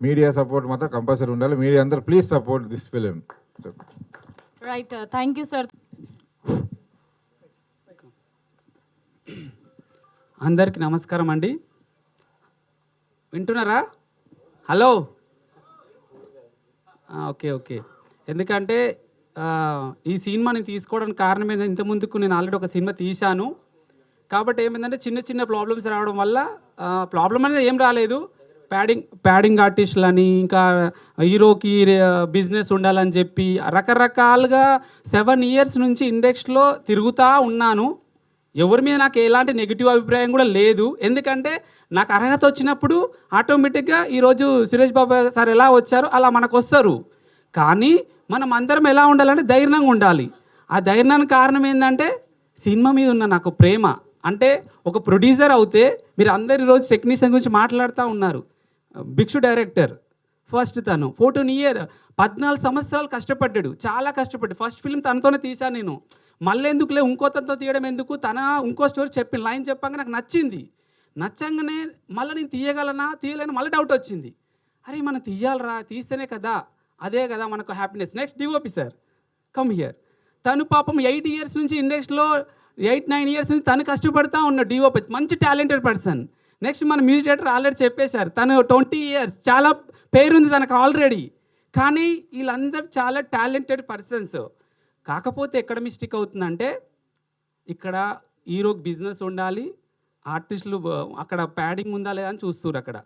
మీడియా సపోర్ట్ మాత్రం కంపల్సరీ ఉండాలి. మీడియా అందరూ please support this film. Right, thank you sir. అందరికీ నమస్కారం అండి. వింటున్నారా? Hello, okay. ఎందుకంటే ఈ సినిమాని తీసుకోవడానికి కారణం ఏంటంటే, ఇంతకుముందుకు నేను ఆల్రెడీ ఒక సినిమా తీశాను కాబట్టి ఏమైందంటే చిన్న ప్రాబ్లమ్స్ రావడం వల్ల, ప్రాబ్లం అనేది ఏం రాలేదు, ప్యాడింగ్ ఆర్టిస్టులని, ఇంకా హీరోకి బిజినెస్ ఉండాలని చెప్పి రకరకాలుగా 7 years నుంచి ఇండస్ట్రీలో తిరుగుతూ ఉన్నాను. ఎవరి మీద నాకు ఎలాంటి నెగిటివ్ అభిప్రాయం కూడా లేదు. ఎందుకంటే నాకు అర్హత వచ్చినప్పుడు ఆటోమేటిక్గా ఈరోజు సురేష్ బాబు సార్ ఎలా వచ్చారో అలా మనకు వస్తారు. కానీ మనం అందరం ఎలా ఉండాలంటే ధైర్యంగా ఉండాలి. ఆ ధైర్యానికి కారణం ఏంటంటే సినిమా మీద ఉన్న నాకు ప్రేమ. అంటే ఒక ప్రొడ్యూసర్ అవుతే మీరు అందరు ఈరోజు టెక్నీషియన్ గురించి మాట్లాడుతూ ఉన్నారు. భిక్షు డైరెక్టర్ ఫస్ట్ తను 14 years 14 సంవత్సరాలు కష్టపడ్డాడు, చాలా కష్టపడ్డాడు. ఫస్ట్ ఫిల్మ్ తనతోనే తీశాను నేను. మళ్ళీ ఎందుకులే ఇంకో తనతో తీయడం ఎందుకు, తన ఇంకో స్టోరీ చెప్పిన లైన్ చెప్పాక నాకు నచ్చింది. నచ్చంగానే మళ్ళీ నేను తీయలేను మళ్ళీ డౌట్ వచ్చింది. అరే మనం తీయాలరా, తీస్తేనే కదా, అదే కదా మనకు happiness. Next DOP sir come here. తను పాపం 8 years నుంచి ఇండస్ట్రీలో 8-9 years నుంచి తను కష్టపడుతూ ఉన్న డిఓపి, మంచి టాలెంటెడ్ పర్సన్. నెక్స్ట్ మన మ్యూజిక్ డైరెక్టర్ ఆల్రెడీ చెప్పేశారు, తను 20 years చాలా పేరుంది తనకు ఆల్రెడీ. కానీ వీళ్ళందరూ చాలా టాలెంటెడ్ పర్సన్స్. కాకపోతే ఎక్కడ మిస్టేక్ అవుతుందంటే ఇక్కడ హీరోకి బిజినెస్ ఉండాలి, ఆర్టిస్టులు అక్కడ ప్యాడింగ్ ఉందా లేదా అని చూస్తున్నారు. అక్కడ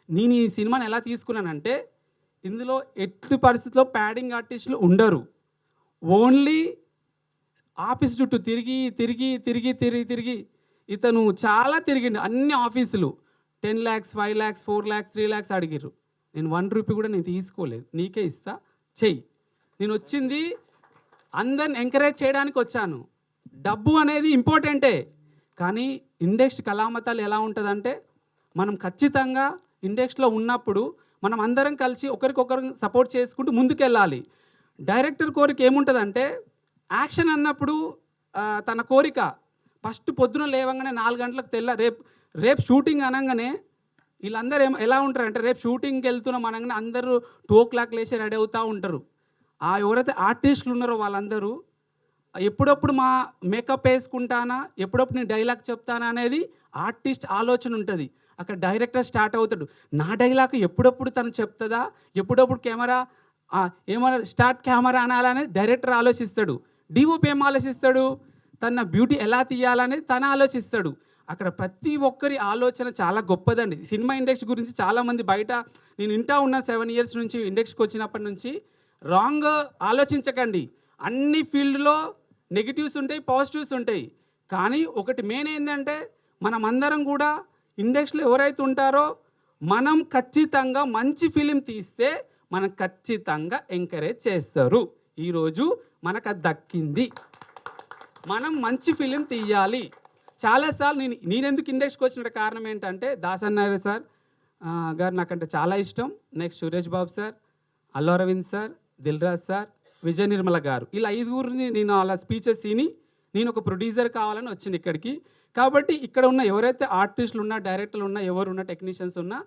నేను ఈ సినిమాని ఎలా తీసుకున్నానంటే ఇందులో ఎట్టి పరిస్థితుల్లో ప్యాడింగ్ ఆర్టిస్టులు ఉండరు. ఓన్లీ ఆఫీస్ చుట్టూ తిరిగి ఇతను చాలా తిరిగిండు. అన్ని ఆఫీసులు 10 lakhs 5 lakhs 4 lakhs 3 lakhs అడిగిర్రు. నేను 1 రూపీ కూడా నేను తీసుకోలేదు. నీకే ఇస్తా, చెయ్యి. నేను వచ్చింది అందరిని ఎంకరేజ్ చేయడానికి వచ్చాను. డబ్బు అనేది ఇంపార్టెంటే, కానీ ఇండస్ట్రీ కళామతాలు ఎలా ఉంటుందంటే మనం ఖచ్చితంగా ఇండస్ట్రీలో ఉన్నప్పుడు మనం అందరం కలిసి ఒకరికొకరు సపోర్ట్ చేసుకుంటూ ముందుకెళ్ళాలి. డైరెక్టర్ కోరిక ఏముంటుందంటే యాక్షన్ అన్నప్పుడు తన కోరిక ఫస్ట్ పొద్దున లేవగానే 4 గంటలకు రేపు షూటింగ్ అనగానే వీళ్ళందరూ ఎలా ఉంటారంటే రేపు షూటింగ్కి వెళ్తున్నాం అనగానే అందరూ 2 o'clock లేచి రెడీ అవుతూ ఉంటారు. ఎవరైతే ఆర్టిస్టులు ఉన్నారో వాళ్ళందరూ ఎప్పుడప్పుడు మా మేకప్ వేసుకుంటానా, ఎప్పుడప్పుడు నేను డైలాగ్ చెప్తానా అనేది ఆర్టిస్ట్ ఆలోచన ఉంటుంది. అక్కడ డైరెక్టర్ స్టార్ట్ అవుతాడు. నా డైలాగ్ ఎప్పుడప్పుడు తను చెప్తుందా, ఎప్పుడప్పుడు కెమెరా ఏమైనా స్టార్ట్ కెమెరా అనాలనేది డైరెక్టర్ ఆలోచిస్తాడు. డిఓపి ఏం ఆలోచిస్తాడు, తన బ్యూటీ ఎలా తీయాలనేది తను ఆలోచిస్తాడు. అక్కడ ప్రతి ఒక్కరి ఆలోచన చాలా గొప్పదండి. సినిమా ఇండస్ట్రీ గురించి చాలామంది బయట నేను వింటా ఉన్నాను 7 years నుంచి ఇండస్ట్రీకి వచ్చినప్పటి నుంచి. రాంగ్ ఆలోచించకండి. అన్ని ఫీల్డ్లో నెగిటివ్స్ ఉంటాయి, పాజిటివ్స్ ఉంటాయి. కానీ ఒకటి మెయిన్ ఏంటంటే మనం అందరం కూడా ఇండస్ట్రీలో ఎవరైతే ఉంటారో మనం ఖచ్చితంగా మంచి ఫిలిం తీస్తే మనం ఖచ్చితంగా ఎంకరేజ్ చేస్తారు. ఈరోజు మనకు అది దక్కింది. మనం మంచి ఫిలిం తీయాలి. చాలాసార్లు నేను ఎందుకు ఇండస్ట్రీకి వచ్చిన కారణం ఏంటంటే దాసన్న సార్ గారు నాకంటే చాలా ఇష్టం. Next Suresh Babu sir, Allu Arvind sir, Dil Raju sir, Vijaya Nirmala గారు, ఇలా 5గురిని నేను అలా స్పీచెస్ విని నేను ఒక ప్రొడ్యూసర్ కావాలని వచ్చింది ఇక్కడికి. కాబట్టి ఇక్కడ ఉన్న ఎవరైతే ఆర్టిస్టులు ఉన్నా, డైరెక్టర్లు ఉన్నా, ఎవరున్నా, టెక్నీషియన్స్ ఉన్నా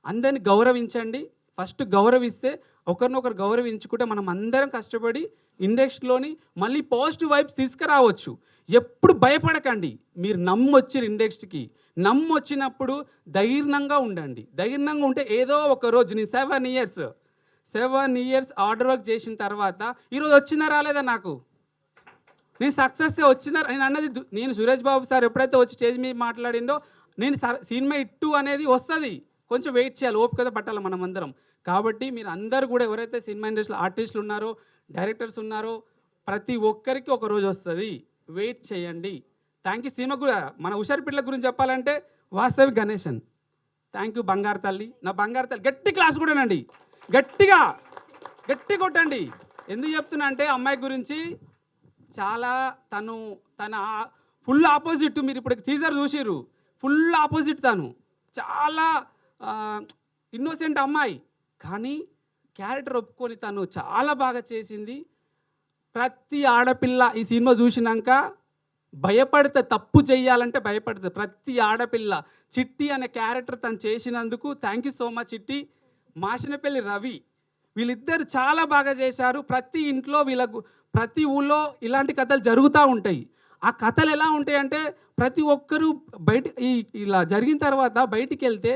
అందరిని గౌరవించండి. ఫస్ట్ గౌరవిస్తే ఒకరినొకరు గౌరవించుకుంటే మనం అందరం కష్టపడి ఇండస్ట్రీలోని మళ్ళీ పాజిటివ్ వైబ్స్ తీసుకురావచ్చు. ఎప్పుడు భయపడకండి. మీరు నమ్మొచ్చారు ఇండస్ట్రీకి, నమ్మొచ్చినప్పుడు ధైర్యంగా ఉండండి. ధైర్యంగా ఉంటే ఏదో ఒక రోజు నేను 7 years ఆర్డర్ వర్క్ చేసిన తర్వాత ఈరోజు వచ్చిందా రాలేదా నాకు, నేను సక్సెస్ వచ్చిందా నేను అన్నది. నేను సురేష్ బాబు సార్ ఎప్పుడైతే వచ్చి స్టేజ్ మీద మాట్లాడిందో నేను సినిమా ఇట్టు అనేది వస్తుంది, కొంచెం వెయిట్ చేయాలి, ఓపికతో పట్టాలి మనం అందరం. కాబట్టి మీరు అందరూ కూడా ఎవరైతే సినిమా ఇండస్ట్రీలో ఆర్టిస్టులు ఉన్నారో, డైరెక్టర్స్ ఉన్నారో ప్రతి ఒక్కరికి ఒక రోజు వస్తుంది, వెయిట్ చేయండి. Thank you. సినిమా కూడా మన హుషారుపిట్ల గురించి చెప్పాలంటే వాస్తవి గణేశన్, థ్యాంక్ యూ. బంగారు తల్లి, నా బంగారు తల్లి. గట్టి క్లాస్ కూడానండి, గట్టి కొట్టండి. ఎందుకు చెప్తున్నా అంటే అమ్మాయి గురించి చాలా తన ఫుల్ ఆపోజిట్. మీరు ఇప్పుడు టీజర్ చూసిర్రు, ఫుల్ ఆపోజిట్. తను చాలా ఇన్నోసెంట్ అమ్మాయి, కానీ క్యారెక్టర్ ఒప్పుకొని తను చాలా బాగా చేసింది. ప్రతి ఆడపిల్ల ఈ సినిమా చూసినాక భయపడితే, తప్పు చేయాలంటే భయపడుతుంది ప్రతి ఆడపిల్ల. చిట్టి అనే క్యారెక్టర్ తను చేసినందుకు థ్యాంక్ యూ సో మచ్ చిట్టి. మాషినపల్లి రవి, వీళ్ళిద్దరు చాలా బాగా చేశారు. ప్రతి ఇంట్లో ప్రతి ఊళ్ళో ఇలాంటి కథలు జరుగుతూ ఉంటాయి. ఆ కథలు ఎలా ఉంటాయంటే ప్రతి ఒక్కరూ ఇలా జరిగిన తర్వాత బయటికి వెళ్తే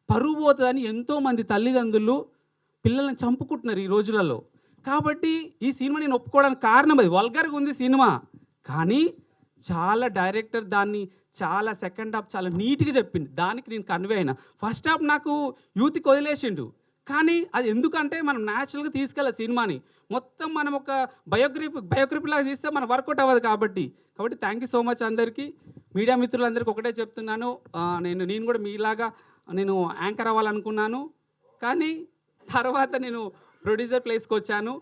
పరువు పోతుందని ఎంతోమంది తల్లిదండ్రులు పిల్లల్ని చంపుకుంటున్నారు ఈ రోజులలో. కాబట్టి ఈ సినిమా నేను ఒప్పుకోవడానికి కారణం అది. వల్గర్గా ఉంది సినిమా, కానీ చాలా డైరెక్టర్ దాన్ని చాలా సెకండ్ హాఫ్ చాలా నీట్గా చెప్పింది. దానికి నేను కన్వే అయినా. ఫస్ట్ హాఫ్ నాకు యూత్కి వదిలేసిండు, కానీ అది ఎందుకంటే మనం న్యాచురల్గా తీసుకెళ్ళాలి సినిమాని. మొత్తం మనం ఒక బయోగ్రఫీ లాగా తీస్తే మన వర్కౌట్ అవ్వదు. కాబట్టి థ్యాంక్ యూ సో మచ్ అందరికీ. మీడియా మిత్రులందరికీ ఒకటే చెప్తున్నాను, నేను కూడా మీలాగా నేను యాంకర్ అవ్వాలనుకున్నాను, కానీ తర్వాత నేను ప్రొడ్యూసర్ ప్లేస్కి వచ్చాను.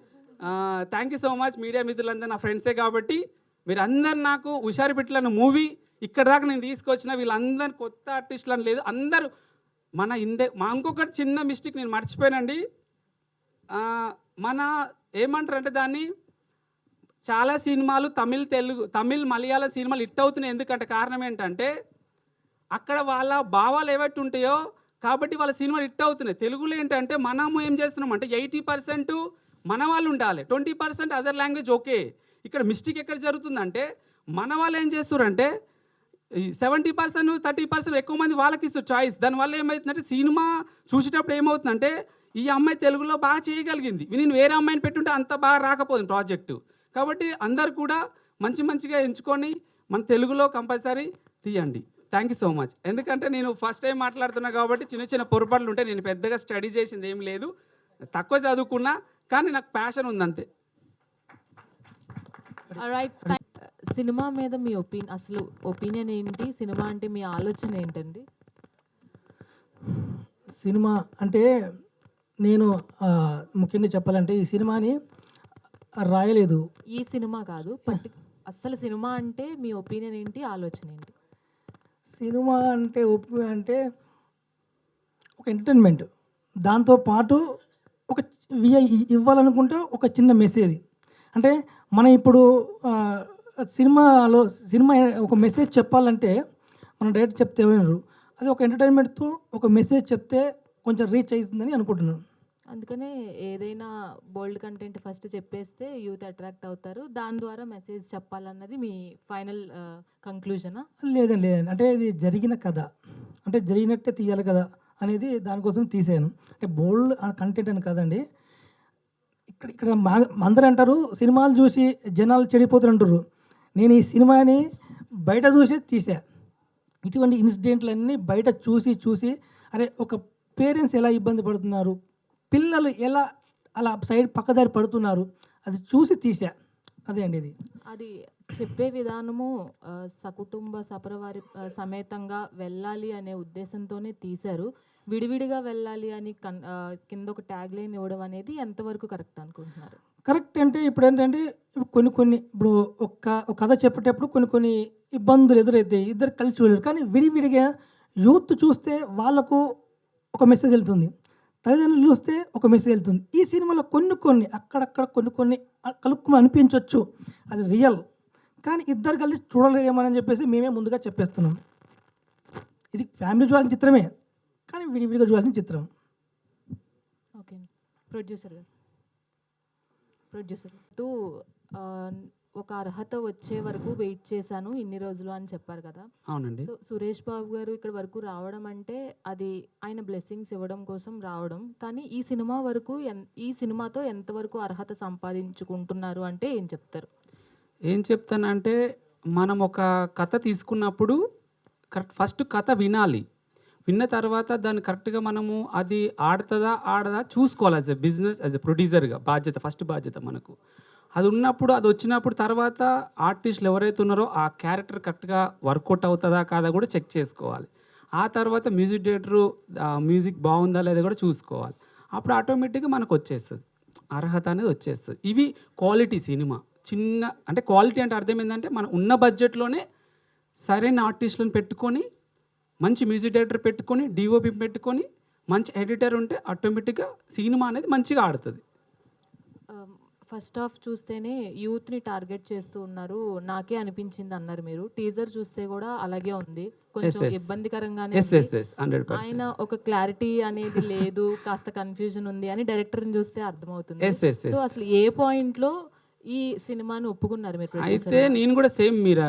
Thank you so much media మిత్రులందరూ నా ఫ్రెండ్సే కాబట్టి మీరందరూ నాకు హుషారుపెట్టలను మూవీ ఇక్కడ దాకా నేను తీసుకొచ్చిన వీళ్ళందరూ కొత్త ఆర్టిస్టులు అని లేదు, అందరూ మా ఇంకొకటి చిన్న మిస్టేక్ నేను మర్చిపోయానండి. మన ఏమంటారంటే దాన్ని చాలా సినిమాలు తమిళ్ మలయాళ సినిమాలు హిట్ అవుతున్నాయి. ఎందుకంటే కారణం ఏంటంటే అక్కడ వాళ్ళ భావాలు ఏవైతే ఉంటాయో కాబట్టి వాళ్ళ సినిమాలు హిట్ అవుతున్నాయి. తెలుగులో ఏంటంటే మనము ఏం చేస్తున్నాం అంటే 80% మన వాళ్ళు ఉండాలి, 20% అదర్ లాంగ్వేజ్ ఓకే. ఇక్కడ మిస్టేక్ ఎక్కడ జరుగుతుందంటే మన వాళ్ళు ఏం చేస్తారంటే 70% 30% ఎక్కువ మంది వాళ్ళకి ఇస్తారు చాయిస్. దానివల్ల ఏమవుతుందంటే సినిమా చూసేటప్పుడు ఏమవుతుందంటే ఈ అమ్మాయి తెలుగులో బాగా చేయగలిగింది, నేను వేరే అమ్మాయిని పెట్టుంటే అంత బాగా రాకపోతుంది ప్రాజెక్టు. కాబట్టి అందరు కూడా మంచిగా ఎంచుకొని మన తెలుగులో కంపల్సరీ తీయండి. Thank you so much. ఎందుకంటే నేను ఫస్ట్ టైం మాట్లాడుతున్నా కాబట్టి చిన్న పొరపాట్లు ఉంటే, నేను పెద్దగా స్టడీ చేసింది ఏం లేదు, తక్కువ చదువుకున్నా, కానీ నాకు ప్యాషన్ ఉంది అంతే. సినిమా మీద మీ ఒపీనియన్ ఏంటి? సినిమా అంటే మీ ఆలోచన ఏంటండి? సినిమా అంటే నేను ముఖ్యంగా చెప్పాలంటే ఈ సినిమాని రాయలేదు. ఈ సినిమా కాదు, అసలు సినిమా అంటే మీ ఒపీనియన్ ఏంటి, ఆలోచన ఏంటి? సినిమా అంటే ఒక ఎంటర్టైన్మెంట్, దాంతోపాటు ఒక ఇవ్వాలనుకుంటే ఒక చిన్న మెసేజ్. అంటే మనం ఇప్పుడు సినిమా ఒక మెసేజ్ చెప్పాలంటే మనం డైరెక్ట్ చెప్తే వినరు, అది ఒక ఎంటర్టైన్మెంట్తో ఒక మెసేజ్ చెప్తే కొంచెం రీచ్ అవుతుందని అనుకుంటున్నాను. అందుకనే ఏదైనా బోల్డ్ కంటెంట్ ఫస్ట్ చెప్పేస్తే యూత్ అట్రాక్ట్ అవుతారు, దాని ద్వారా మెసేజ్ చెప్పాలన్నది మీ ఫైనల్ కంక్లూజనా? లేదండి, అంటే ఇది జరిగిన కథ, అంటే జరిగినట్టే తీయాలి కదా అనేది దానికోసం తీసాను. అంటే బోల్డ్ కంటెంట్ అని కాదండి. ఇక్కడ అందరూ అంటారు సినిమాలు చూసి జనాలు చెడిపోతారు అంటారు. నేను ఈ సినిమాని బయట చూసి తీసా. ఇటువంటి ఇన్సిడెంట్లన్నీ బయట చూసి అరే ఒక పేరెంట్స్ ఎలా ఇబ్బంది పడుతున్నారు, పిల్లలు ఎలా అలా సైడ్ పక్కదారి పడుతున్నారు, అది చూసి తీసా. అదే అండి ఇది. అది చెప్పే విధానము సకుటుంబ సపరివారి సమేతంగా వెళ్ళాలి అనే ఉద్దేశంతోనే తీశారు. విడివిడిగా వెళ్ళాలి అని కింద ఒక ట్యాగ్ లైన్ ఇవ్వడం అనేది ఎంతవరకు కరెక్ట్ అనుకుంటున్నారు? కరెక్ట్ అంటే ఇప్పుడు ఏంటంటే కొన్ని ఇప్పుడు ఒక కథ చెప్పేటప్పుడు కొన్ని ఇబ్బందులు ఎదురైతాయి, ఇద్దరు కలిసి చూడలేరు. కానీ విడివిడిగా యూత్ చూస్తే వాళ్ళకు ఒక మెసేజ్ వెళ్తుంది, తల్లిదండ్రులు చూస్తే ఒక మెసేజ్ వెళ్తుంది. ఈ సినిమాలో కొన్ని అక్కడక్కడ కొన్ని కలుపుకుని అనిపించవచ్చు, అది రియల్. కానీ ఇద్దరు కలిసి చూడలేమని చెప్పేసి మేమే ముందుగా చెప్పేస్తున్నాం. ఇది ఫ్యామిలీ చూడాల్సిన చిత్రమే, కానీ విడివిడిగా చూడాల్సిన చిత్రం. ఓకే. ప్రొడ్యూసర్ ఒక అర్హత వచ్చే వరకు వెయిట్ చేశాను ఇన్ని రోజులు అని చెప్పారు కదా. అవునండి. సో సురేష్ బాబు గారు ఇక్కడ వరకు రావడం అంటే అది ఆయన బ్లెస్సింగ్స్ ఇవ్వడం కోసం రావడం. కానీ ఈ సినిమాతో ఎంతవరకు అర్హత సంపాదించుకుంటున్నారు అంటే ఏం చెప్తారు? ఏం చెప్తానంటే మనం ఒక కథ తీసుకున్నప్పుడు ఫస్ట్ కథ వినాలి, విన్న తర్వాత దాన్ని కరెక్ట్గా మనము అది ఆడదా చూసుకోవాలి. As a business, as a ప్రొడ్యూసర్గా ఫస్ట్ బాధ్యత మనకు అది ఉన్నప్పుడు, అది వచ్చినప్పుడు తర్వాత ఆర్టిస్టులు ఎవరైతే ఉన్నారో ఆ క్యారెక్టర్ కరెక్ట్గా వర్కౌట్ అవుతుందా కాదా కూడా చెక్ చేసుకోవాలి. ఆ తర్వాత మ్యూజిక్ డైరెక్టరు మ్యూజిక్ బాగుందా లేదా కూడా చూసుకోవాలి. అప్పుడు ఆటోమేటిక్గా మనకు వచ్చేస్తుంది, అర్హత అనేది వచ్చేస్తుంది. ఇవి క్వాలిటీ సినిమా. అంటే క్వాలిటీ అంటే అర్థం ఏంటంటే మనం ఉన్న బడ్జెట్లోనే సరైన ఆర్టిస్టులను పెట్టుకొని, మంచి మ్యూజిక్ డైరెక్టర్ పెట్టుకొని, డిఓపి పెట్టుకొని, మంచి ఎడిటర్ ఉంటే ఆటోమేటిక్గా సినిమా అనేది మంచిగా ఆడుతుంది. ఫస్ట్ హాఫ్ చూస్తేనే యూత్ని టార్గెట్ చేస్తూ ఉన్నారు నాకే అనిపించింది అన్నారు మీరు. టీజర్ చూస్తే కూడా అలాగే ఉంది, కొంచెం ఇబ్బందికరంగానే. ఆయన ఒక క్లారిటీ అనేది లేదు, కాస్త కన్ఫ్యూజన్ ఉంది అని డైరెక్టర్ని చూస్తే అర్థమవుతుంది. సో అసలు ఏ పాయింట్లో ఈ సినిమాని ఒప్పుకున్నారు మీరు? అయితే నేను కూడా సేమ్ మీరు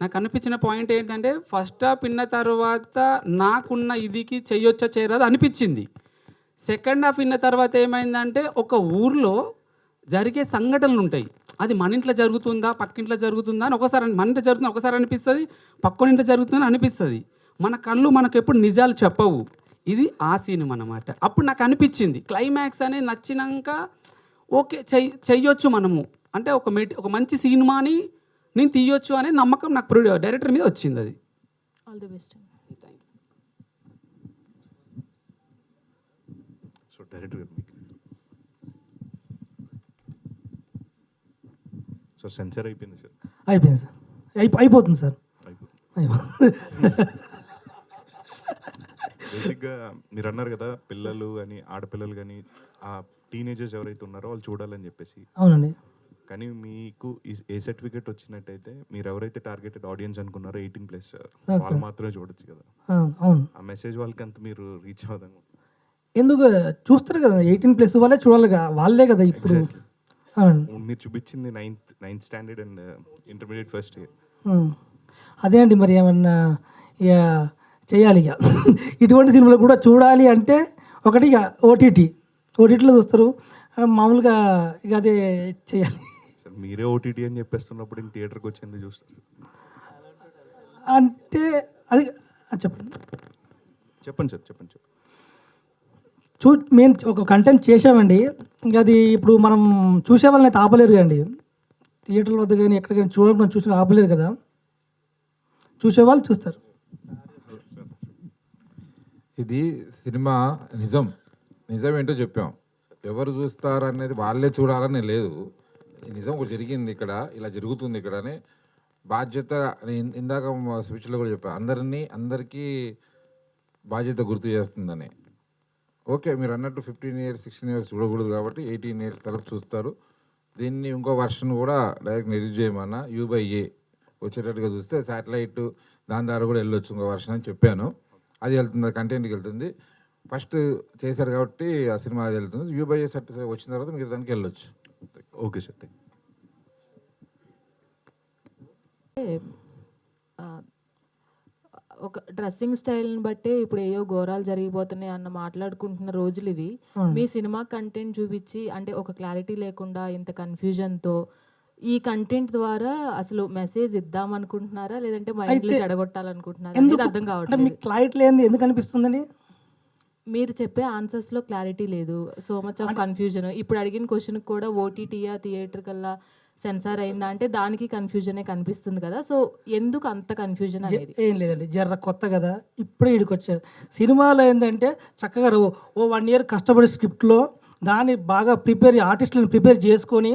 నాకు అనిపించిన పాయింట్ ఏంటంటే ఫస్ట్ హాఫ్ విన్న తర్వాత నాకున్న ఇదికి చెయ్యొచ్చా చేయరాదు అనిపించింది. సెకండ్ హాఫ్ విన్న తర్వాత ఏమైందంటే ఒక ఊర్లో జరిగే సంఘటనలు ఉంటాయి, అది మన ఇంట్లో జరుగుతుందా పక్కింట్లో జరుగుతుందా అని ఒకసారి మన ఇంట్లో జరుగుతుందా ఒకసారి అనిపిస్తుంది, పక్కన ఇంట్లో జరుగుతుందని అనిపిస్తుంది. మన కళ్ళు మనకు ఎప్పుడు నిజాలు చెప్పవు. ఇది ఆ సినిమా అన్నమాట. అప్పుడు నాకు అనిపించింది క్లైమాక్స్ అనేది నచ్చినాక ఓకే చెయ్యొచ్చు మనము, అంటే ఒక మంచి సినిమాని నేను తీయొచ్చు అనే నమ్మకం నాకు డైరెక్టర్ మీద వచ్చింది. అది all the best. So director గారు మీకు సార్ సెన్సర్ అయిపోయింది సార్. అయిపోయింది సార్, అయిపోతుంది సార్, బేసిక్గా మీరు అన్నారు కదా పిల్లలు కానీ ఆడపిల్లలు కానీ ఆ టీనేజర్స్ ఎవరైతే ఉన్నారో వాళ్ళు చూడాలని చెప్పేసి. అవునండి. కానీ మీకు ఏ సర్టిఫికేట్ వచ్చినట్టయితే మీరు ఎవరైతే టార్గెటెడ్ ఆడియన్స్ అనుకున్నారో 18+ వాళ్ళు మాత్రమే చూడొచ్చు కదా. అవును. ఆ మెసేజ్ వాళ్ళకి అంత మీరు రీచ్ అవ్వదాము. ఎందుకు చూస్తారు కదా, 18+ వాళ్ళే చూడాలి, వాళ్ళే కదా ఇప్పుడు. మీరు చూపించింది 9th standard and intermediate first year. అదే అండి, మరి ఏమన్నా ఇక చేయాలి. ఇక ఇటువంటి సినిమాలు కూడా చూడాలి అంటే ఒకటి ఇక ఓటీటీలో చూస్తారు మామూలుగా, ఇక అదే చేయాలి. మీరే ఓటీటీ అని చెప్పేస్తున్నప్పుడు ఇంక థియేటర్కి వచ్చి చూస్తారు అంటే అది చెప్పండి సార్ చెప్పండి. మేము ఒక కంటెంట్ చేసామండి, ఇంకా అది ఇప్పుడు మనం చూసే వాళ్ళని అయితే ఆపలేరు కదండి. థియేటర్ల వద్ద కానీ ఎక్కడికైనా చూడకుండా చూసిన ఆపలేరు కదా, చూసేవాళ్ళు చూస్తారు. ఇది సినిమా నిజం ఏంటో చెప్పాం. ఎవరు చూస్తారు అనేది వాళ్ళే చూడాలని లేదు. నిజం ఒకటి జరిగింది ఇక్కడ, ఇలా జరుగుతుంది ఇక్కడ అని బాధ్యత. ఇందాక స్పీచ్లో కూడా చెప్పాను, అందరికీ బాధ్యత గుర్తు చేస్తుందని. ఓకే, మీరు అన్నట్టు 15 years 16 years చూడకూడదు కాబట్టి 18 years తర్వాత చూస్తారు. దీన్ని ఇంకో వర్షన్ కూడా డైరెక్ట్ రిలీజ్ చేయమన్నా U/A వచ్చేటట్టుగా చూస్తే శాటిలైట్ దాని ద్వారా కూడా వెళ్ళొచ్చు ఇంకో వర్షన్ అని చెప్పాను. అది వెళ్తుంది, కంటెంట్కి వెళ్తుంది. ఫస్ట్ చేశారు కాబట్టి ఆ సినిమా అది వెళ్తుంది. U/A సర్టిఫికేట్ వచ్చిన తర్వాత మీరు దానికి వెళ్ళొచ్చు. Okay sir. ఒక డ్రెస్సింగ్ స్టైల్ని బట్టి ఇప్పుడు ఏయో ఘోరాలు జరిగిపోతున్నాయి అన్న మాట్లాడుకుంటున్న రోజులు ఇవి. మీ సినిమా కంటెంట్ చూపించి అంటే ఒక క్లారిటీ లేకుండా ఇంత కన్ఫ్యూజన్తో ఈ కంటెంట్ ద్వారా అసలు మెసేజ్ ఇద్దాం అనుకుంటున్నారా, లేదంటే మైండ్లో చెడగొట్టాలనుకుంటున్నారా అనేది అర్థం కావట్లేదు. మీకు క్లారిటీ లేని ఎందుకు అనిపిస్తుందని? మీరు చెప్పే ఆన్సర్స్లో క్లారిటీ లేదు, సో మచ్ ఆఫ్ కన్ఫ్యూజన్. ఇప్పుడు అడిగిన క్వశ్చన్కి కూడా ఓటీటీయా థియేటర్ కల్లా సెన్సార్ అయిందా అంటే దానికి కన్ఫ్యూజనే కనిపిస్తుంది కదా. సో ఎందుకు అంత కన్ఫ్యూజన్ అనేది? ఏం లేదండి, జర్ర కొత్త కదా, ఇప్పుడే ఇక్కడికి వచ్చారు. సినిమాలో ఏంటంటే చక్కగా 1 year కష్టపడి స్క్రిప్ట్లో దాన్ని బాగా ఆర్టిస్టులను ప్రిపేర్ చేసుకొని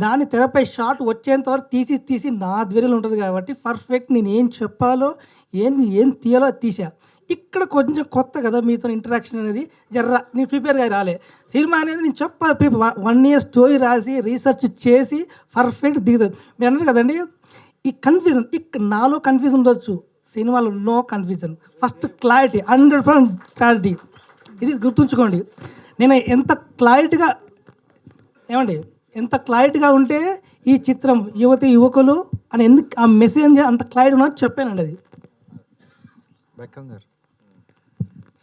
దాన్ని తెరపై షాట్ వచ్చేంత వరకు తీసి నా ధ్వరిలో ఉంటుంది కాబట్టి పర్ఫెక్ట్ నేను ఏం చెప్పాలో ఏం తీయాలో తీసా. ఇక్కడ కొంచెం కొత్త కదా మీతో ఇంటరాక్షన్ అనేది, జర్ర నేను ప్రిపేర్గా రాలే. సినిమా అనేది నేను చెప్పాలి, 1 year స్టోరీ రాసి రీసెర్చ్ చేసి పర్ఫెక్ట్ దిగుతుంది. మీరు అన్నారు కదండి ఈ కన్ఫ్యూజన్, నాలో కన్ఫ్యూజన్ ఉండొచ్చు, సినిమాలో no confusion. First clarity, 100% clarity. ఇది గుర్తుంచుకోండి. నేను ఎంత క్లారిటీగా ఉంటే ఈ చిత్రం యువకులు అని ఎందుకు ఆ మెసేజ్ అంత క్లారిటీ ఉన్నది చెప్పానండి. అది బెక్కం గారు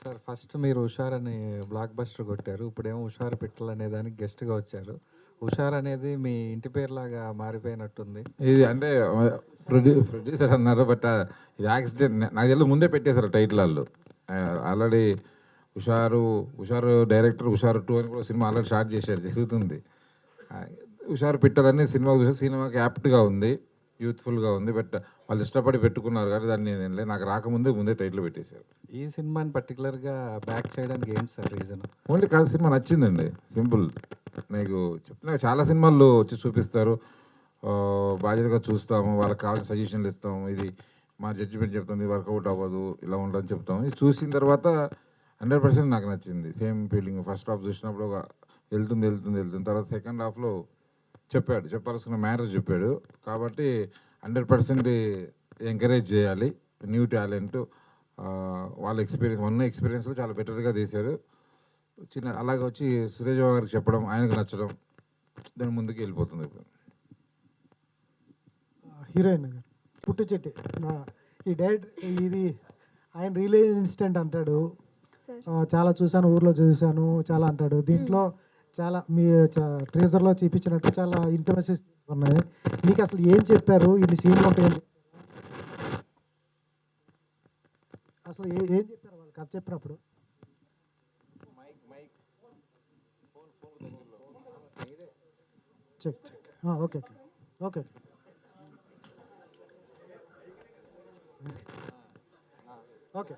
సార్, ఫస్ట్ మీరు హుషార్ అని బ్లాక్ బస్టర్ కొట్టారు, ఇప్పుడేమో హుషారు పిట్టలు అనే దానికి గెస్ట్గా వచ్చారు. హుషార్ అనేది మీ ఇంటి పేరులాగా మారిపోయినట్టుంది. ఇది అంటే ప్రొడ్యూసర్ అన్నారు, బట్ ఇది యాక్సిడెంట్. నాకు తెలియదు, ముందే పెట్టేశారు టైటిల్ వాళ్ళు. ఆల్రెడీ హుషారు డైరెక్టర్ హుషారు 2 అని కూడా సినిమా ఆల్రెడీ స్టార్ట్ చేశారు, జరుగుతుంది. హుషారు పిట్టలన్నీ సినిమాకు చూస్తే సినిమాకి యాప్ట్గా ఉంది, యూత్ఫుల్గా ఉంది. బట్ వాళ్ళు ఇష్టపడి పెట్టుకున్నారు కాబట్టి దాన్ని నేను నాకు ముందే టైటిల్ పెట్టేశారు. ఈ సినిమాని పర్టికులర్గా బ్యాక్ చేయడానికి ఏంటి సార్ రీజన్? ఓన్లీ కాదు, సినిమా నచ్చిందండి, సింపుల్. నీకు చెప్తున్నా, చాలా సినిమాల్లో వచ్చి చూపిస్తారు, బాధ్యతగా చూస్తాము, వాళ్ళకి కావాల్సిన సజెషన్లు ఇస్తాము, ఇది మా జడ్జిమెంట్ చెప్తుంది, వర్కౌట్ అవ్వదు, ఇలా ఉండదని చెప్తాము. ఇది చూసిన తర్వాత 100% నాకు నచ్చింది. సేమ్ ఫీలింగ్ ఫస్ట్ హాఫ్ చూసినప్పుడు వెళ్తుంది. తర్వాత సెకండ్ హాఫ్లో చెప్పాల్సిన మ్యాటర్ చెప్పాడు కాబట్టి 100% ఎంకరేజ్ చేయాలి. న్యూ టాలెంట్, వాళ్ళ ఎక్స్పీరియన్స్లో చాలా బెటర్గా తీశారు. అలాగే వచ్చి సురేష్ బాబు గారికి చెప్పడం, ఆయనకు నచ్చడం, దాని ముందుకు వెళ్ళిపోతుంది. హీరోయిన్ గారు పుట్టు చెట్టి ఈ డైరెక్ట్ ఇది ఆయన రియల్ ఇన్సిడెంట్ అంటాడు, చాలా చూశాను, ఊర్లో చూశాను చాలా అంటాడు. దీంట్లో చాలా మీ ట్రేజర్లో చూపించినట్టు చాలా ఇంటిమసీస్ ఉన్నాయి. మీకు అసలు ఏం చెప్పారు, ఇన్ని సీన్లు ఉంటాయని అసలు ఏం చెప్పారు వాళ్ళు కథ చెప్పినప్పుడు? Check okay. ఓకే.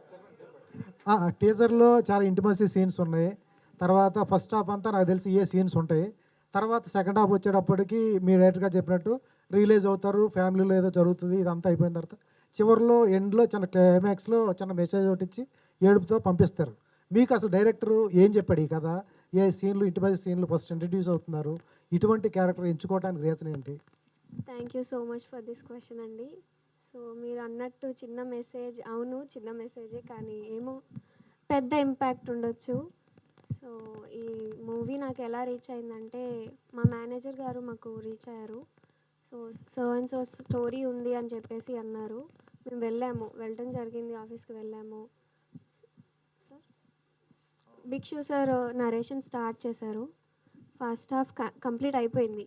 టీజర్లో చాలా ఇంటిమసీ సీన్స్ ఉన్నాయి. తర్వాత ఫస్ట్ హాఫ్ అంతా నాకు తెలిసి ఏ సీన్స్ ఉంటాయి. తర్వాత సెకండ్ హాఫ్ వచ్చేటప్పటికి మీరు డైరెక్ట్గా చెప్పినట్టు రిలీజ్ అవుతారు, ఫ్యామిలీలో ఏదో జరుగుతుంది, ఇదంతా అయిపోయిన తర్వాత చివరిలో ఎండ్లో చిన్న క్లైమాక్స్లో చిన్న మెసేజ్ ఒకటి ఇచ్చి ఏడుపుతో పంపిస్తారు. మీకు అసలు డైరెక్టరు ఏం చెప్పాడు ఈ కథ? ఏ సీన్లు ఇంటిమసీ సీన్లు ఫస్ట్ ఇంట్రడ్యూస్ అవుతున్నారు, ఇటువంటి క్యారెక్టర్ ఎంచుకోవడానికి రీజన్ ఏంటి? Thank you so much for this question అండి. సో మీరు అన్నట్టు చిన్న మెసేజ్, అవును చిన్న మెసేజే, కానీ ఏమో పెద్ద ఇంపాక్ట్ ఉండొచ్చు. సో ఈ మూవీ నాకు ఎలా రీచ్ అయిందంటే మా మేనేజర్ గారు మాకు రీచ్ అయ్యారు. సో అండ్ సో స్టోరీ ఉంది అని చెప్పేసి అన్నారు. మేము వెళ్ళడం జరిగింది, ఆఫీస్కి వెళ్ళాము. భిక్షు సార్ నరేషన్ స్టార్ట్ చేశారు. ఫస్ట్ హాఫ్ కంప్లీట్ అయిపోయింది.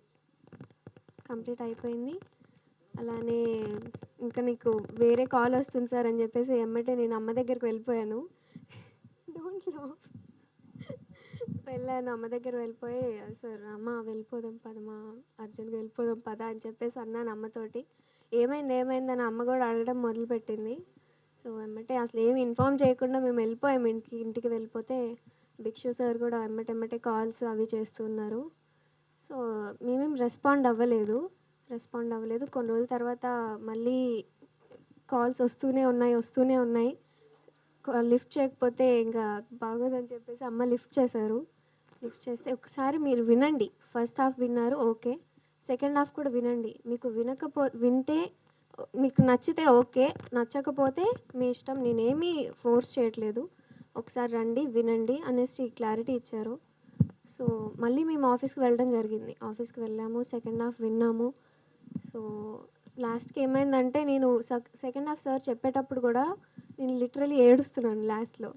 అలానే ఇంకా నీకు వేరే కాల్ వస్తుంది సార్ అని చెప్పేసి ఎమ్మటే నేను అమ్మ దగ్గరికి వెళ్ళిపోయాను. అమ్మ దగ్గర వెళ్ళిపోయి, సార్ అమ్మ వెళ్ళిపోదాం పదమ్మా, అర్జెంట్గా వెళ్ళిపోదాం పద అని చెప్పేసి అన్నాను అమ్మతోటి. ఏమైందని అమ్మ కూడా అడగడం మొదలుపెట్టింది. సో ఎమ్మటే అసలు ఏమి ఇన్ఫామ్ చేయకుండా మేము వెళ్ళిపోయాము ఇంటికి వెళ్ళిపోతే భిక్షు సార్ కూడా ఎమ్మటెమ్మటే కాల్స్ అవి చేస్తున్నారు. సో మేమేం రెస్పాండ్ అవ్వలేదు. కొన్ని రోజుల తర్వాత మళ్ళీ కాల్స్ వస్తూనే ఉన్నాయి. లిఫ్ట్ చేయకపోతే ఇంకా బాగోదని చెప్పేసి అమ్మ లిఫ్ట్ చేస్తే ఒకసారి మీరు వినండి, ఫస్ట్ హాఫ్ విన్నారు ఓకే, సెకండ్ హాఫ్ కూడా వినండి, మీకు వింటే మీకు నచ్చితే ఓకే, నచ్చకపోతే మీ ఇష్టం, నేనేమీ ఫోర్స్ చేయట్లేదు, ఒకసారి రండి వినండి అనేసి క్లారిటీ ఇచ్చారు. సో మళ్ళీ మేము ఆఫీస్కి వెళ్ళడం జరిగింది. ఆఫీస్కి వెళ్ళాము, సెకండ్ హాఫ్ విన్నాము. సో లాస్ట్కి ఏమైందంటే నేను సెకండ్ హాఫ్ సార్ చెప్పేటప్పుడు కూడా నేను లిటరలీ ఏడుస్తున్నాను లాస్ట్లో.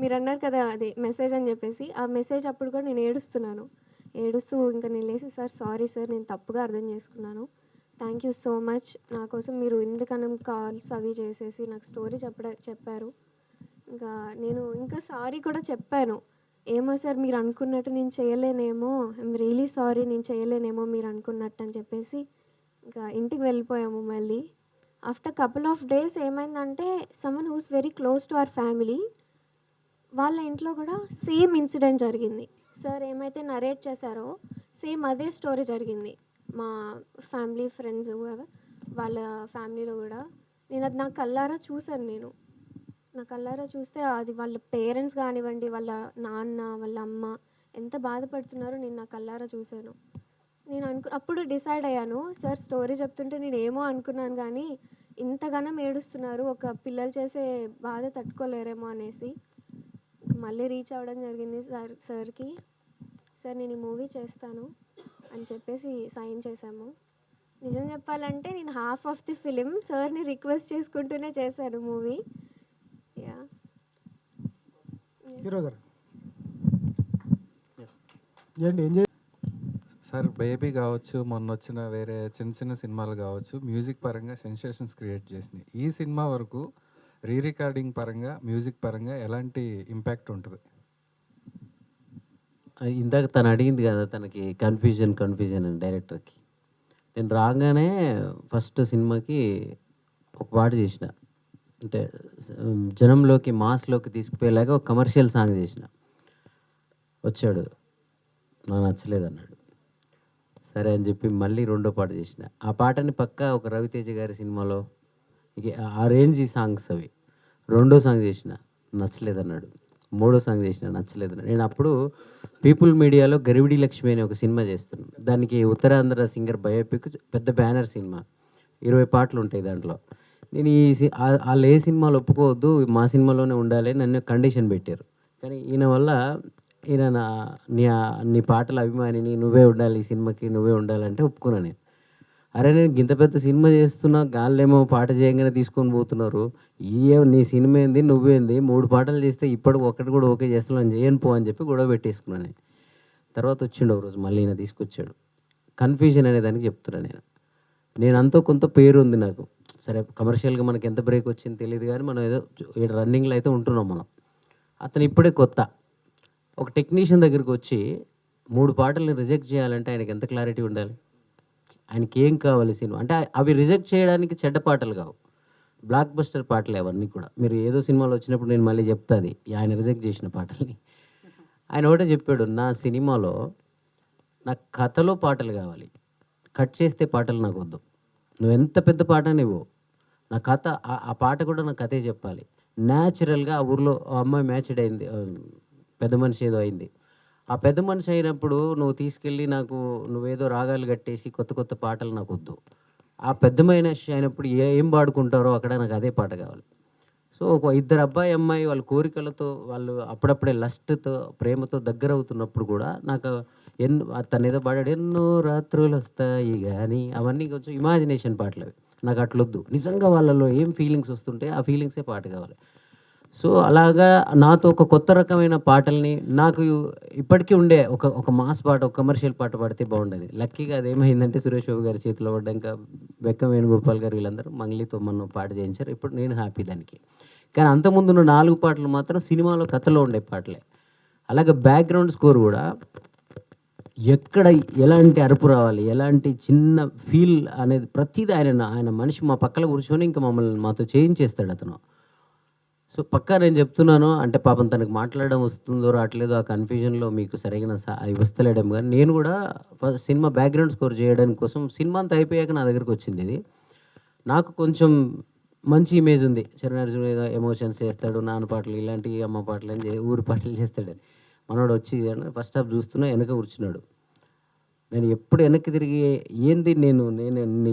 మీరు అన్నారు కదా అదే మెసేజ్ అని చెప్పేసి, ఆ మెసేజ్ అప్పుడు కూడా నేను ఏడుస్తూ ఇంకా నేను లేసి సార్ సారీ సార్, నేను తప్పుగా అర్థం చేసుకున్నాను, థ్యాంక్ యూ సో మచ్, నా కోసం మీరు ఇందుకనం కాల్స్ అవి చేసేసి నాకు స్టోరీ చెప్పారు. నేను ఇంకా సారీ కూడా చెప్పాను, ఏమో సార్ మీరు అనుకున్నట్టు నేను చేయలేనేమో, ఐఎమ్ రియలీ సారీ నేను చేయలేనేమో మీరు అనుకున్నట్టు అని చెప్పేసి ఇంకా ఇంటికి వెళ్ళిపోయాము. మళ్ళీ ఆఫ్టర్ కపుల్ ఆఫ్ డేస్ ఏమైందంటే someone who's very close to our family, వాళ్ళ ఇంట్లో కూడా సేమ్ ఇన్సిడెంట్ జరిగింది. సార్ ఏమైతే నరేట్ చేశారో సేమ్ అదే స్టోరీ జరిగింది. మా ఫ్యామిలీ ఫ్రెండ్స్ వాళ్ళ ఫ్యామిలీలో కూడా నేను అది నా కళ్ళారా చూస్తే అది వాళ్ళ పేరెంట్స్ కానివ్వండి, వాళ్ళ నాన్న వాళ్ళ అమ్మ ఎంత బాధపడుతున్నారో నేను నా కళ్ళారా చూశాను. నేను అప్పుడు డిసైడ్ అయ్యాను, సార్ స్టోరీ చెప్తుంటే నేను ఏమో అనుకున్నాను కానీ ఇంతగానం ఏడుస్తున్నారు, ఒక పిల్లలు చేసే బాధ తట్టుకోలేరేమో అనేసి మళ్ళీ రీచ్ అవ్వడం జరిగింది సార్కి. సార్ నేను ఈ మూవీ చేస్తాను అని చెప్పేసి సైన్ చేశాము. నిజం చెప్పాలంటే నేను హాఫ్ ఆఫ్ ది ఫిలిం సార్ని రిక్వెస్ట్ చేసుకుంటూనే చేశాను మూవీ. హీరో గారు సార్ బేబీ కావచ్చు, మొన్న వచ్చిన వేరే చిన్న సినిమాలు కావచ్చు, మ్యూజిక్ పరంగా సెన్సేషన్స్ క్రియేట్ చేసినాయి. ఈ సినిమా వరకు రికార్డింగ్ పరంగా మ్యూజిక్ పరంగా ఎలాంటి ఇంపాక్ట్ ఉంటుంది? ఇందాక తను అడిగింది కదా, తనకి కన్ఫ్యూజన్ అని డైరెక్టర్కి. నేను రాగానే ఫస్ట్ సినిమాకి ఒక పాట చేసిన, అంటే జనంలోకి మాస్లోకి తీసుకుపోయేలాగా ఒక కమర్షియల్ సాంగ్ చేసిన. వచ్చాడు, నాకు నచ్చలేదు అన్నాడు. సరే అని చెప్పి మళ్ళీ రెండో పాట చేసిన. ఆ పాటని పక్కా ఒక రవితేజ గారి సినిమాలో ఆ రేంజ్ సాంగ్స్ అవి. రెండో సాంగ్ చేసిన, నచ్చలేదన్నాడు. మూడో సాంగ్ చేసిన, నచ్చలేదన్నాడు. నేను అప్పుడు పీపుల్ మీడియాలో గరివిడి లక్ష్మి అనే ఒక సినిమా చేస్తున్నాను. దానికి ఉత్తరాంధ్ర సింగర్ బయోపిక్, పెద్ద బ్యానర్ సినిమా, 20 పాటలు ఉంటాయి దాంట్లో. నేను వాళ్ళు ఏ సినిమాలు ఒప్పుకోవద్దు, మా సినిమాలోనే ఉండాలి నన్ను కండిషన్ పెట్టారు. కానీ ఈయన వల్ల నీ పాటల అభిమానిని, నువ్వే ఉండాలి ఈ సినిమాకి, నువ్వే ఉండాలంటే ఒప్పుకున్నాను నేను. అరే నేను ఇంత పెద్ద సినిమా చేస్తున్నా, గాళ్ళేమో పాట చేయగానే తీసుకొని పోతున్నారు, నీ సినిమా ఏంది, నువ్వేంది, 3 పాటలు చేస్తే ఇప్పటికి ఒకటి కూడా ఓకే చేస్తాను చేయను పో అని చెప్పి గొడవ పెట్టేసుకున్నాను నేను. తర్వాత వచ్చిండు ఒక రోజు మళ్ళీ ఈయన తీసుకొచ్చాడు. కన్ఫ్యూజన్ అనే దానికి చెప్తున్నాను నేను అంతా కొంత పేరు ఉంది నాకు. సరే కమర్షియల్గా మనకి ఎంత బ్రేక్ వచ్చింది తెలియదు కానీ మనం ఏదో రన్నింగ్లో అయితే ఉంటున్నాం మనం. అతను ఇప్పుడే కొత్త. ఒక టెక్నీషియన్ దగ్గరికి వచ్చి 3 పాటల్ని రిజెక్ట్ చేయాలంటే ఆయనకి ఎంత క్లారిటీ ఉండాలి, ఆయనకి ఏం కావాలి సినిమా అంటే. అవి రిజెక్ట్ చేయడానికి చెడ్డ పాటలు కావు, బ్లాక్ బస్టర్ పాటలు అవన్నీ కూడా. మీరు ఏదో సినిమాలో వచ్చినప్పుడు నేను మళ్ళీ చెప్తా అది ఆయన రిజెక్ట్ చేసిన పాటల్ని. ఆయన ఒకటే చెప్పాడు, నా సినిమాలో నాకు కథలో పాటలు కావాలి, కట్ చేస్తే పాటలు నాకు వద్దు. నువ్వు ఎంత పెద్ద పాట నువ్వు, నా కథ ఆ పాట కూడా నా కథే చెప్పాలి. న్యాచురల్గా ఆ ఊర్లో ఆ అమ్మాయి మ్యాచ్డ్ అయింది, పెద్ద మనిషి ఏదో అయింది. ఆ పెద్ద మనిషి అయినప్పుడు నువ్వు తీసుకెళ్ళి నాకు నువ్వేదో రాగాలు కట్టేసి కొత్త కొత్త పాటలు నాకు వద్దు. ఆ పెద్ద మనిషి అయినప్పుడు ఏం పాడుకుంటారో అక్కడ నాకు అదే పాట కావాలి. సో ఒక ఇద్దరు అబ్బాయి అమ్మాయి వాళ్ళ కోరికలతో వాళ్ళు అప్పుడప్పుడే లస్ట్తో ప్రేమతో దగ్గర అవుతున్నప్పుడు కూడా నాకు తను ఏదో పాడాడు, ఎన్నో రాత్రులు వస్తాయి కానీ, అవన్నీ కొంచెం ఇమాజినేషన్ పాటలు అవి. నాకు అట్లొద్దు, నిజంగా వాళ్ళలో ఏం ఫీలింగ్స్ వస్తుంటే ఆ ఫీలింగ్సే పాట కావాలి. సో అలాగా నాతో ఒక కొత్త రకమైన పాటల్ని నాకు ఇప్పటికీ ఉండే ఒక మాస్ పాట, ఒక కమర్షియల్ పాట పాడితే బాగుండేది. లక్కీగా అదేమైందంటే సురేష్ బాబు గారి చేతిలో పడ్డాక బెక్కం వేణుగోపాల్ గారు వీళ్ళందరూ మంగ్లీతో మనం పాట చేయించారు. ఇప్పుడు నేను హ్యాపీ దానికి. కానీ అంతకుముందున్న 4 పాటలు మాత్రం సినిమాలో కథలో ఉండే పాటలే. అలాగే బ్యాక్గ్రౌండ్ స్కోర్ కూడా ఎక్కడ ఎలాంటి అరుపు రావాలి, ఎలాంటి చిన్న ఫీల్ అనేది ప్రతిదీ ఆయన మనిషి మా పక్కన కూర్చొని ఇంకా మాతో చేయించేస్తాడు అతను. సో పక్కా నేను చెప్తున్నాను, అంటే పాపం తనకు మాట్లాడడం వస్తుందో రావట్లేదో ఆ కన్ఫ్యూజన్లో మీకు సరైన వస్తలేడం. కానీ నేను కూడా సినిమా బ్యాక్గ్రౌండ్ స్కోర్ చేయడానికి కోసం సినిమా అంతా అయిపోయాక నా దగ్గరికి వచ్చింది ఇది. నాకు కొంచెం మంచి ఇమేజ్ ఉంది, చరణ్ అర్జున్ ఏదో ఎమోషన్స్ చేస్తాడు, నాన్న పాటలు ఇలాంటివి, అమ్మ పాటలు అని ఊరి పాటలు చేస్తాడని. మనోడు వచ్చి ఫస్ట్ హాఫ్ చూస్తున్నా వెనక కూర్చున్నాడు. నేను ఎప్పుడు వెనక్కి తిరిగి ఏంది నేను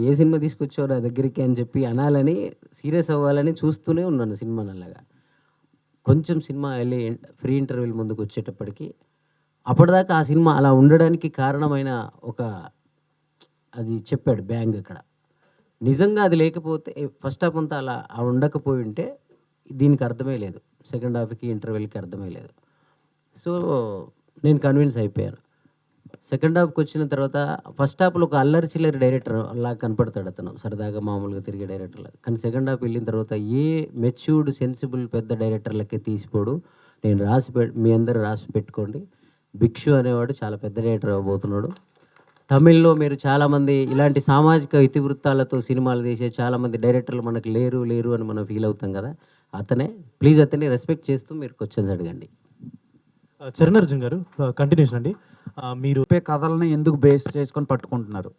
ఏ సినిమా తీసుకొచ్చావు నా దగ్గరికి అని చెప్పి అనాలని, సీరియస్ అవ్వాలని చూస్తూనే ఉన్నాను సినిమాని. అలాగా కొంచెం సినిమా వెళ్ళి ఫ్రీ ఇంటర్వ్యూల ముందుకు వచ్చేటప్పటికి అప్పటిదాకా ఆ సినిమా అలా ఉండడానికి కారణమైన అది చెప్పాడు బ్యాంగ్ అక్కడ. నిజంగా అది లేకపోతే ఫస్ట్ హాఫ్ అంతా అలా ఉండకపోయి ఉంటే దీనికి అర్థమే లేదు, సెకండ్ హాఫ్కి ఇంటర్వెల్కి అర్థమే లేదు. సో నేను కన్విన్స్ అయిపోయాను. సెకండ్ హాఫ్కి వచ్చిన తర్వాత ఫస్ట్ హాఫ్లో ఒక అల్లరి చిల్లరి డైరెక్టర్ అలా కనపడతాడు అతను, సరదాగా మామూలుగా తిరిగే డైరెక్టర్లా. కానీ సెకండ్ హాఫ్ వెళ్ళిన తర్వాత ఏ మెచ్యూర్డ్ సెన్సిబుల్ పెద్ద డైరెక్టర్లకే తీసిపోడు. నేను మీ అందరూ రాసి పెట్టుకోండి, భిక్షు అనేవాడు చాలా పెద్ద డైరెక్టర్ అవ్వబోతున్నాడు. తమిళ్లో మీరు చాలామంది ఇలాంటి సామాజిక ఇతివృత్తాలతో సినిమాలు తీసే చాలామంది డైరెక్టర్లు మనకు లేరు అని మనం ఫీల్ అవుతాం కదా, అతనే. ప్లీజ్ అతన్ని రెస్పెక్ట్ చేస్తూ మీరు క్వశ్చన్స్ అడగండి. చరణ్ అర్జున్ గారు కంటిన్యూషన్ అండి. మీరు కథలను ఎందుకు బేస్ చేసుకొని పట్టుకుంటున్నారు?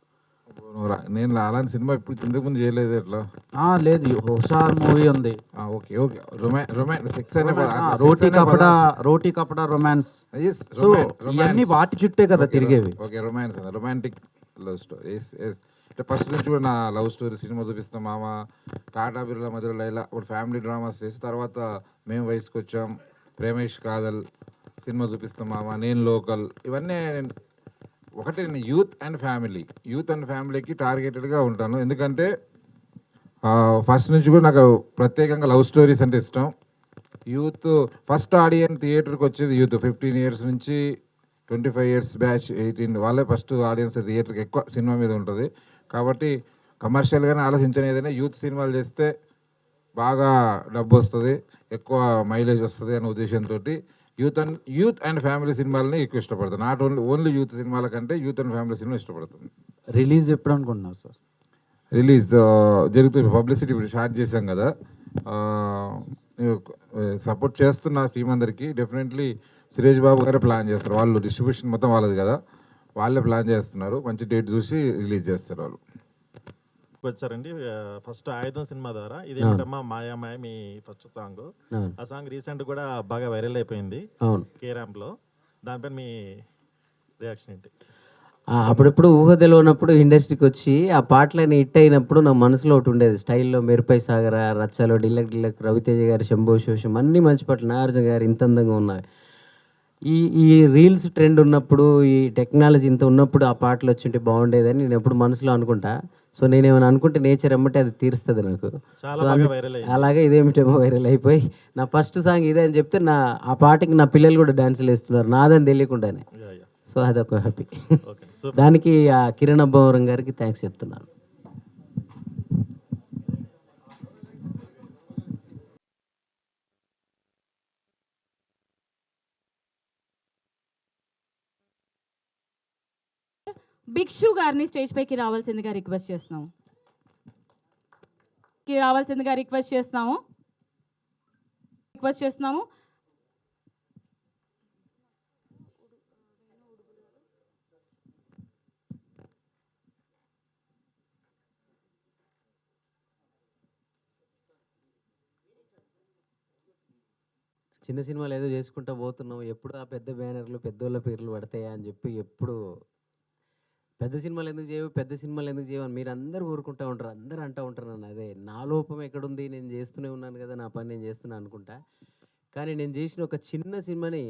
నేను అలాంటి సినిమా ఇప్పుడు ఇంతకుముందు చేయలేదు. ఎట్లా లేదు, హుషార్ మూవీ ఉంది. Okay okay, romance Roti Kapda romance, so ఇవన్నీ వాటి చుట్టే కదా తిరిగేవి. Okay, romance romantic love story. అంటే ఫస్ట్ నుంచి కూడా నా లవ్ స్టోరీ సినిమా చూపిస్తాం మామ, టాటా బిర్లా మధుర లైలా, ఇప్పుడు ఫ్యామిలీ డ్రామాస్ చేసి తర్వాత మేము వయసుకు వచ్చాం, ప్రేమేష్ కాదల్ సినిమా చూపిస్తాం మామ, నేను లోకల్, ఇవన్నీ ఒకటి నేను యూత్ అండ్ ఫ్యామిలీకి టార్గెటెడ్గా ఉంటాను. ఎందుకంటే ఫస్ట్ నుంచి కూడా నాకు ప్రత్యేకంగా లవ్ స్టోరీస్ అంటే ఇష్టం. యూత్ ఫస్ట్ ఆడియన్స్ థియేటర్కి వచ్చేది యూత్ 15 years నుంచి 25 years బ్యాచ్ 18 వాళ్ళే ఫస్ట్ ఆడియన్స్ థియేటర్కి ఎక్కువ సినిమా మీద ఉంటుంది. కాబట్టి కమర్షియల్గానే ఆలోచించిన ఏదైనా యూత్ సినిమాలు చేస్తే బాగా డబ్బు వస్తుంది, ఎక్కువ మైలేజ్ వస్తుంది అనే ఉద్దేశంతో యూత్ అండ్ ఫ్యామిలీ సినిమాలని ఎక్కువ ఇష్టపడతాను. నాట్ ఓన్లీ యూత్ సినిమాల కంటే యూత్ అండ్ ఫ్యామిలీ సినిమా ఇష్టపడుతుంది. రిలీజ్ ఎప్పుడు అనుకుంటున్నారు సార్? రిలీజ్ జరుగుతుంది, పబ్లిసిటీ ఇప్పుడు స్టార్ట్ చేశాం కదా, సపోర్ట్ చేస్తున్న టీమ్ అందరికీ. డెఫినెట్లీ సురేష్ బాబు గారే ప్లాన్ చేస్తారు, వాళ్ళు డిస్ట్రిబ్యూషన్ మొత్తం వాళ్ళది కదా, వాళ్ళే ప్లాన్ చేస్తున్నారు. మంచి డేట్ చూసి రిలీజ్ చేస్తారు వాళ్ళు. వచ్చారండి ఫస్ట్ ఆయుధం సినిమా ద్వారా. ఇదేమిటమ్మా మాయా మాయ మీ ఫస్ట్ సాంగ్. ఆ సాంగ్ రీసెంట్ కూడా బాగా వైరల్ అయిపోయింది కే ర్యాంప్లో. దానిపైన మీ రియాక్షన్ ఏంటి? అప్పుడెప్పుడు ఊహ తెలియనప్పుడు ఇండస్ట్రీకి వచ్చి ఆ పాటలని హిట్ అయినప్పుడు నా మనసులో ఒకటి ఉండేది, స్టైల్లో మెరుపై సాగర, రచ్చలో డిల్లక్ రవితేజ గారి శంభో శోషం, అన్ని మంచి పాటలు, నాగార్జున గారు ఇంత అందంగా ఉన్నాయి. ఈ రీల్స్ ట్రెండ్ ఉన్నప్పుడు, ఈ టెక్నాలజీ ఇంత ఉన్నప్పుడు ఆ పాటలు వచ్చి ఉంటే బాగుండేదని నేను ఎప్పుడు మనసులో అనుకుంటా. సో నేనేమైనా అనుకుంటే నేచర్ ఎమ్మటే అది తీరుస్తుంది నాకు. అలాగే ఇదేమిటేమో వైరల్ అయిపోయి నా ఫస్ట్ సాంగ్ ఇదే అని చెప్తే ఆ పాటకి నా పిల్లలు కూడా డాన్సులు వేస్తున్నారు నాదని తెలియకుండానే. సో అదొక హ్యాపీ. దానికి ఆ కిరణ్ అబ్బవరం గారికి థ్యాంక్స్ చెప్తున్నాను. భిక్షు గారిని స్టేజ్ పైకి రావాల్సిందిగా రిక్వెస్ట్ చేస్తున్నాం. స్టేజ్కి రావాల్సిందిగా రిక్వెస్ట్ చేస్తున్నాము. చిన్న సినిమాలు ఏదో చేసుకుంటూ పోతున్నాం, ఎప్పుడు ఆ పెద్ద బ్యానర్లు పెద్దోళ్ళ పేర్లు పడతాయా అని చెప్పి ఎప్పుడు పెద్ద సినిమాలు ఎందుకు చేయవు అని మీరు అందరూ ఊరుకుంటూ ఉంటారు, అందరూ అంటూ ఉంటారు నన్ను. అదే నా లోపం ఎక్కడుంది, నేను చేస్తూనే ఉన్నాను కదా, నా పని నేను చేస్తున్నాను అనుకుంటా. కానీ నేను చేసిన ఒక చిన్న సినిమాని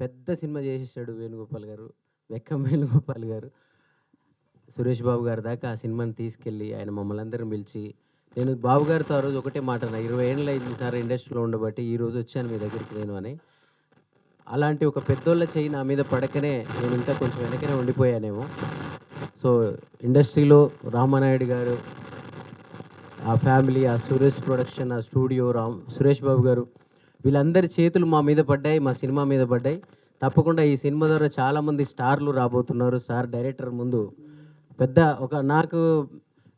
పెద్ద సినిమా చేసేసాడు వేణుగోపాల్ గారు, వెక్కం వేణుగోపాల్ గారు. సురేష్ బాబు గారి దాకా ఆ సినిమాని తీసుకెళ్ళి ఆయన మమ్మల్ని అందరం పిలిచి, నేను బాబు గారితో ఆ రోజు ఒకటే మాట అన్నా, 20 ఏళ్ళు అయింది సార్ ఇండస్ట్రీలో ఉండబట్టి ఈరోజు వచ్చాను మీ దగ్గరికి నేను అని. అలాంటి ఒక పెద్దోళ్ళ చెయ్యి నా మీద పడకనే నేను ఇంకా కొంచెం వెనకనే ఉండిపోయానేమో. సో ఇండస్ట్రీలో రామానాయుడు గారు, ఆ ఫ్యామిలీ, ఆ సురేష్ ప్రొడక్షన్, ఆ స్టూడియో, సురేష్ బాబు గారు, వీళ్ళందరి చేతులు మా మీద పడ్డాయి, మా సినిమా మీద పడ్డాయి. తప్పకుండా ఈ సినిమా ద్వారా చాలామంది స్టార్లు రాబోతున్నారు. సార్ డైరెక్టర్ ముందు నాకు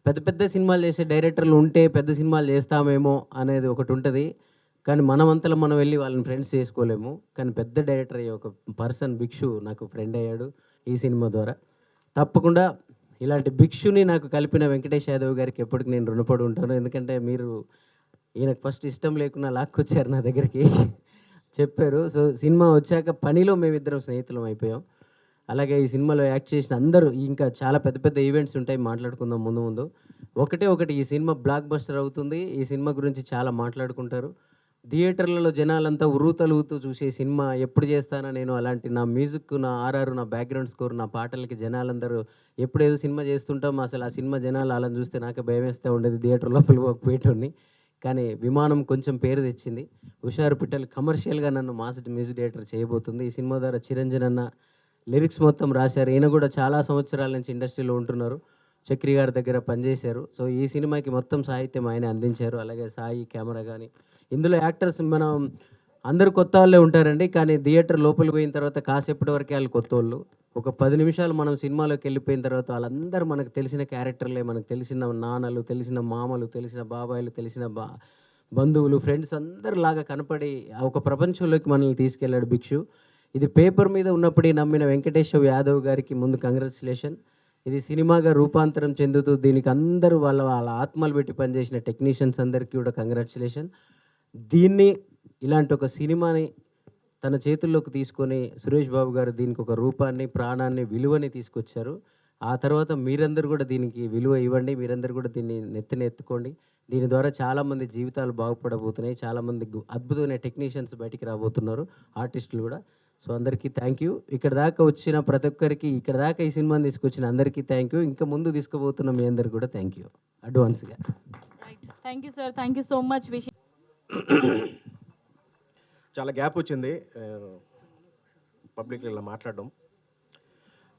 పెద్ద సినిమాలు చేసే డైరెక్టర్లు ఉంటే పెద్ద సినిమాలు చేస్తామేమో అనేది ఒకటి ఉంటుంది. కానీ మనమంతలో మనం వెళ్ళి వాళ్ళని ఫ్రెండ్స్ చేసుకోలేము. కానీ పెద్ద డైరెక్టర్ అయ్యే ఒక పర్సన్ భిక్షు నాకు ఫ్రెండ్ అయ్యాడు ఈ సినిమా ద్వారా. తప్పకుండా ఇలాంటి భిక్షుని నాకు కలిపిన వెంకటేష్ యాదవ్ గారికి ఎప్పటికి నేను రుణపడి ఉంటాను. ఎందుకంటే మీరు ఈయనకు ఫస్ట్ ఇష్టం లేకున్నా లాక్కొచ్చారు నా దగ్గరికి, చెప్పారు. సో సినిమా వచ్చాక పనిలో మేమిద్దరం స్నేహితులం అయిపోయాం. అలాగే ఈ సినిమాలో యాక్ట్ చేసిన అందరూ, ఇంకా చాలా పెద్ద ఈవెంట్స్ ఉంటాయి, మాట్లాడుకుందాం ముందు. ఒకటి ఈ సినిమా బ్లాక్ బస్టర్ అవుతుంది. ఈ సినిమా గురించి చాలా మాట్లాడుకుంటారు. థియేటర్లలో జనాలంతా ఉరుతలుగుతూ చూసే సినిమా ఎప్పుడు చేస్తానా నేను, అలాంటి నా మ్యూజిక్, నా ఆర్ఆర్, నా బ్యాక్గ్రౌండ్ స్కోర్, నా పాటలకి జనాలందరూ ఎప్పుడేదో సినిమా చేస్తుంటాం. అసలు ఆ సినిమా జనాలు అలా చూస్తే నాకు భయం వేస్తూ ఉండేది, థియేటర్ లోపలికి పోయేటోడిని. కానీ విమానం కొంచెం పేరు తెచ్చింది. హుషారు పిట్టలు కమర్షియల్గా నన్ను మాస్ మ్యూజిక్ డైరెక్టర్ చేయబోతుంది. ఈ సినిమా ద్వారా చిరంజీవి అన్న లిరిక్స్ మొత్తం రాశారు. ఈయన కూడా చాలా సంవత్సరాల నుంచి ఇండస్ట్రీలో ఉంటున్నారు, చక్రి గారి దగ్గర పనిచేశారు. సో ఈ సినిమాకి మొత్తం సాహిత్యం ఆయన అందించారు. అలాగే సాయి కెమెరా కానీ, ఇందులో యాక్టర్స్ మనం అందరు కొత్త వాళ్ళే ఉంటారండి. కానీ థియేటర్ లోపలికి పోయిన తర్వాత కాసేపటి వరకే వాళ్ళు కొత్త వాళ్ళు. ఒక 10 నిమిషాలు మనం సినిమాలోకి వెళ్ళిపోయిన తర్వాత వాళ్ళందరూ మనకు తెలిసిన క్యారెక్టర్లే, మనకు తెలిసిన నాన్నలు, తెలిసిన మామలు, తెలిసిన బాబాయిలు, తెలిసిన బంధువులు, ఫ్రెండ్స్ అందరిలాగా కనపడి ఒక ప్రపంచంలోకి మనల్ని తీసుకెళ్ళాడు భిక్షు. ఇది పేపర్ మీద ఉన్నప్పుడు నమ్మిన వెంకటేష్ యాదవ్ గారికి ముందు కంగ్రాచులేషన్. ఇది సినిమాగా రూపాంతరం చెందుతూ దీనికి అందరూ వాళ్ళ ఆత్మలు పెట్టి పనిచేసిన టెక్నీషియన్స్ అందరికీ కూడా కంగ్రాచులేషన్. దీన్ని ఇలాంటి ఒక సినిమాని తన చేతుల్లోకి తీసుకొని సురేష్ బాబు గారు దీనికి ఒక రూపాన్ని, ప్రాణాన్ని, విలువని తీసుకొచ్చారు. ఆ తర్వాత మీరందరూ కూడా దీనికి విలువ ఇవ్వండి, మీరందరూ కూడా దీన్ని ఎత్తుకోండి. దీని ద్వారా చాలామంది జీవితాలు బాగుపడబోతున్నాయి, చాలామంది అద్భుతమైన టెక్నీషియన్స్ బయటికి రాబోతున్నారు, ఆర్టిస్టులు కూడా. సో అందరికీ థ్యాంక్ యూ. ఇక్కడ దాకా వచ్చిన ప్రతి ఒక్కరికి, ఇక్కడ దాకా ఈ సినిమాని తీసుకొచ్చిన అందరికీ థ్యాంక్ యూ. ఇంకా ముందు తీసుకుపోతున్న మీ అందరికి కూడా థ్యాంక్ యూ అడ్వాన్స్గా. Thank you sir, thank you so much. చాలా గ్యాప్ వచ్చింది పబ్లిక్లో ఇలా మాట్లాడడం.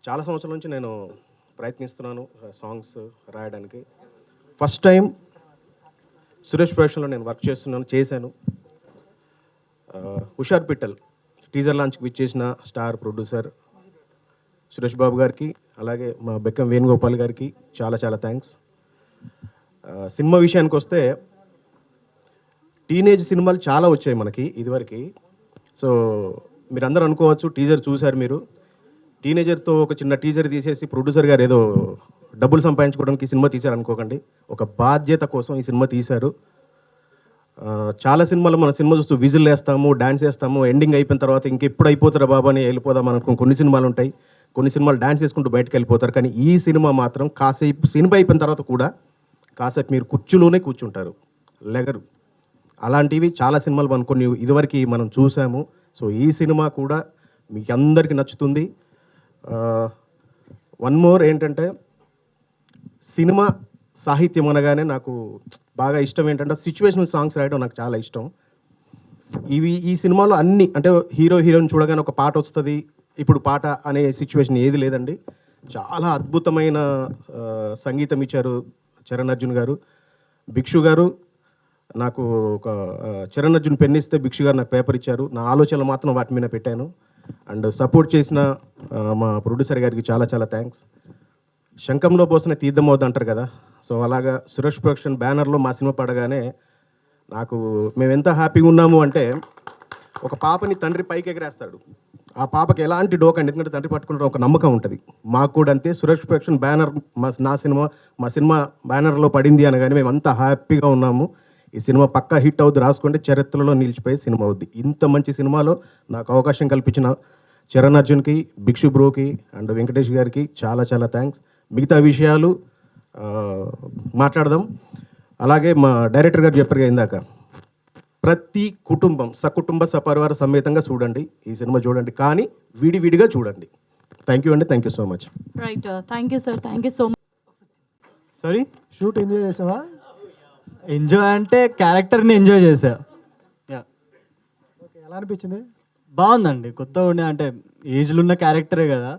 చాలా సంవత్సరాల నుంచి నేను ప్రయత్నిస్తున్నాను సాంగ్స్ రాయడానికి. ఫస్ట్ టైం సురేష్ ప్రొడక్షన్లో నేను వర్క్ చేశాను. హుషార్ పిట్టల్ టీజర్ లాంచ్కి విచ్చేసిన స్టార్ ప్రొడ్యూసర్ సురేష్ బాబు గారికి, అలాగే మా బెక్కం వేణుగోపాల్ గారికి చాలా థ్యాంక్స్. సినిమా విషయానికి వస్తే టీనేజ్ సినిమాలు చాలా వచ్చాయి మనకి ఇదివరకు. సో మీరు అందరూ అనుకోవచ్చు, టీజర్ చూశారు మీరు, టీనేజర్తో ఒక చిన్న టీజర్ తీసేసి ప్రొడ్యూసర్ గారు ఏదో డబ్బులు సంపాదించుకోవడానికి సినిమా తీశారు అనుకోకండి. ఒక బాధ్యత కోసం ఈ సినిమా తీశారు. చాలా సినిమాలు మన సినిమా చూస్తూ విజిల్ వేస్తాము, డ్యాన్స్ వేస్తాము, ఎండింగ్ అయిపోయిన తర్వాత ఇంకెప్పుడు అయిపోతారా బాబా అని వెళ్ళిపోదాం అనుకుని కొన్ని సినిమాలు ఉంటాయి. కొన్ని సినిమాలు డ్యాన్స్ వేసుకుంటూ బయటకు వెళ్ళిపోతారు. కానీ ఈ సినిమా మాత్రం కాసేపు సినిమా అయిపోయిన తర్వాత కూడా కాసేపు మీరు కుర్చీలోనే కూర్చుంటారు, లెగరు. అలాంటివి చాలా సినిమాలు మనం కొన్ని ఇదివరకు మనం చూసాము. సో ఈ సినిమా కూడా మీకు అందరికీ నచ్చుతుంది. వన్ మోర్ ఏంటంటే, సినిమా సాహిత్యం అనగానే నాకు బాగా ఇష్టం ఏంటంటే సిచ్యువేషనల్ సాంగ్స్ రాయడం నాకు చాలా ఇష్టం. ఈ సినిమాలో అన్ని అంటే హీరోయిన్ చూడగానే ఒక పాట వస్తుంది, ఇప్పుడు పాట అనే సిచ్యువేషన్ ఏది లేదండి. చాలా అద్భుతమైన సంగీతం ఇచ్చారు చరణ్ అర్జున్ గారు. భిక్షు గారు నాకు ఒక చరణ్ అర్జున్ పెన్ ఇస్తే భిక్షు గారు నాకు పేపర్ ఇచ్చారు. నా ఆలోచనలు మాత్రం వాటి మీద పెట్టాను. అండ్ సపోర్ట్ చేసిన మా ప్రొడ్యూసర్ గారికి చాలా థ్యాంక్స్. శంఖంలో పోసిన తీర్థమవుద్ది అంటారు కదా, సో అలాగా సురేష్ ప్రొడక్షన్ బ్యానర్లో మా సినిమా పడగానే నాకు మేము ఎంత హ్యాపీగా ఉన్నాము అంటే, ఒక పాపని తండ్రి పైకి ఎగరేస్తాడు, ఆ పాపకి ఎలాంటి డోకండి, ఎందుకంటే తండ్రి పట్టుకుంటే ఒక నమ్మకం ఉంటుంది. మాకు కూడా అంతే. సురేష్ ప్రొడక్షన్ బ్యానర్ మా సినిమా బ్యానర్లో పడింది అనగానే మేము అంతా హ్యాపీగా ఉన్నాము. ఈ సినిమా పక్కా హిట్ అవుద్ది, రాసుకుంటే చరిత్రలో నిలిచిపోయే సినిమా అవుద్ది. ఇంత మంచి సినిమాలో నాకు అవకాశం కల్పించిన చరణ్ అర్జున్కి, భిక్షు బ్రోకి అండ్ వెంకటేష్ గారికి చాలా చాలా థ్యాంక్స్. మిగతా విషయాలు మాట్లాడదాం. అలాగే మా డైరెక్టర్ గారు చెప్పారు ఇందాక, ప్రతి కుటుంబం సకుటుంబ సపరివార సమేతంగా చూడండి, ఈ సినిమా చూడండి, కానీ విడివిడిగా చూడండి. థ్యాంక్ యూ అండి, thank you so much. Right, thank you sir, thank you so much. Sorry, shoot enjoy చేసావా? ఎంజాయ్ అంటే క్యారెక్టర్ని ఎంజాయ్ చేసా. ఎలా అనిపించింది? బాగుందండి, కొత్తగా ఉండే, అంటే ఏజ్లో ఉన్న క్యారెక్టరే కదా,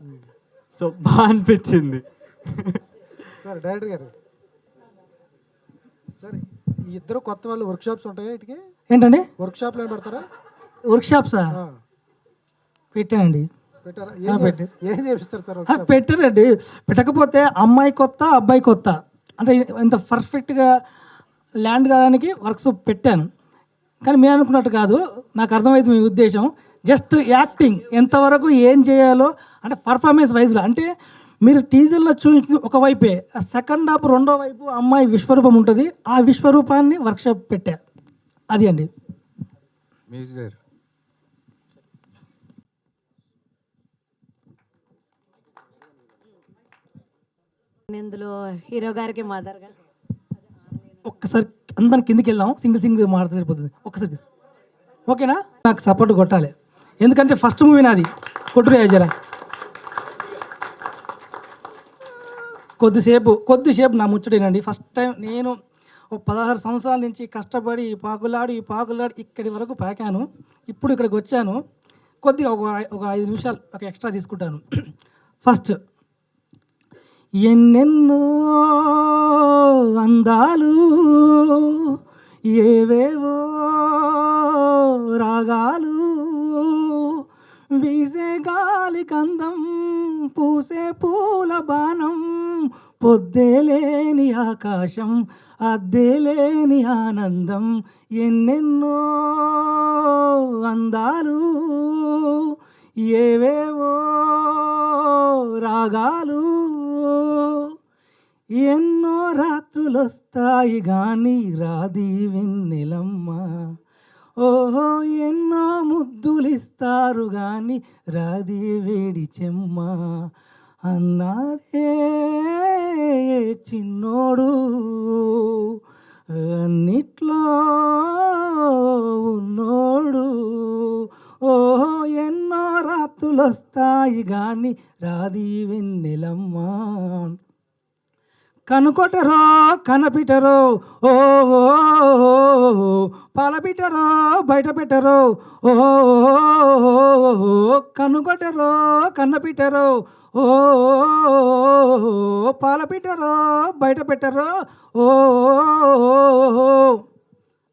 సో బాగా అనిపించింది. సార్ డైరెక్టర్ గారు, సార్ ఈ ఇద్దరు కొత్త వాళ్ళు వర్క్షాప్స్ ఉంటాయా? ఇటుకి ఏంటండి వర్క్షాప్లో పెడతారా? వర్క్షాప్సా? పెట్టానండి. పెట్టారా? పెట్టారు. ఏం చేపిస్తారు సార్? పెట్టారండి. పెట్టకపోతే అమ్మాయి కొత్త, అబ్బాయి కొత్త, అంటే ఇంత పర్ఫెక్ట్గా ల్యాండ్ కావడానికి వర్క్స్ పెట్టాను. కానీ మీరు అనుకున్నట్టు కాదు, నాకు అర్థమైంది మీ ఉద్దేశం. జస్ట్ యాక్టింగ్ ఎంతవరకు ఏం చేయాలో, అంటే పర్ఫార్మెన్స్ వైజ్లో, అంటే మీరు టీజర్లో చూపించింది ఒకవైపే, సెకండ్ హాఫ్ రెండో వైపు అమ్మాయి విశ్వరూపం ఉంటుంది, ఆ విశ్వరూపాన్ని వర్క్షాప్ పెట్టా. అది అండి. ఇందులో హీరో గారికి మదర్గా ఒక్కసారి అందరం కిందికి వెళ్దాం, సింగిల్ మాట్లాడితే సరిపోతుంది. ఒక్కసారి ఓకేనా? నాకు సపోర్ట్ కొట్టాలి, ఎందుకంటే ఫస్ట్ మూవీ నాది. కొట్టురే జరా కొద్దిసేపు నా ముచ్చటేనండి. ఫస్ట్ టైం నేను ఒక 16 సంవత్సరాల నుంచి కష్టపడి పాకులాడి ఇక్కడి వరకు పాకాను. ఇప్పుడు ఇక్కడికి వచ్చాను. కొద్దిగా ఒక 5 నిమిషాలు ఒక ఎక్స్ట్రా తీసుకుంటాను. ఫస్ట్, ఎన్నెన్నో అందాలు, ఏవేవో రాగాలు, వీసే గాలి కందం, పూసే పూల బాణం, పొద్దేలేని ఆకాశం, అద్దేలేని ఆనందం, ఎన్నెన్నో అందాలు, ఏవేవో రాగాలు, ఎన్నో రాత్రులొస్తాయి గాని రాది వెన్నెలమ్మ, ఓహో ఎన్నో ముద్దులిస్తారు గాని రాది వేడి చెమ్మ, అన్నాడే చిన్నోడు అన్నిట్లో ఉన్నోడు, ఓహో ఎన్నో రాత్రులొస్తాయి గాని రాది వెన్నెలమ్మ, కనుకొటరో కనపిటరో ఓ పాలపిటరో బయట పెట్టరో ఓ కనుకొటరో కన్నపిటరో ఓ పాలపిటరో బయట పెట్టరో ఓ.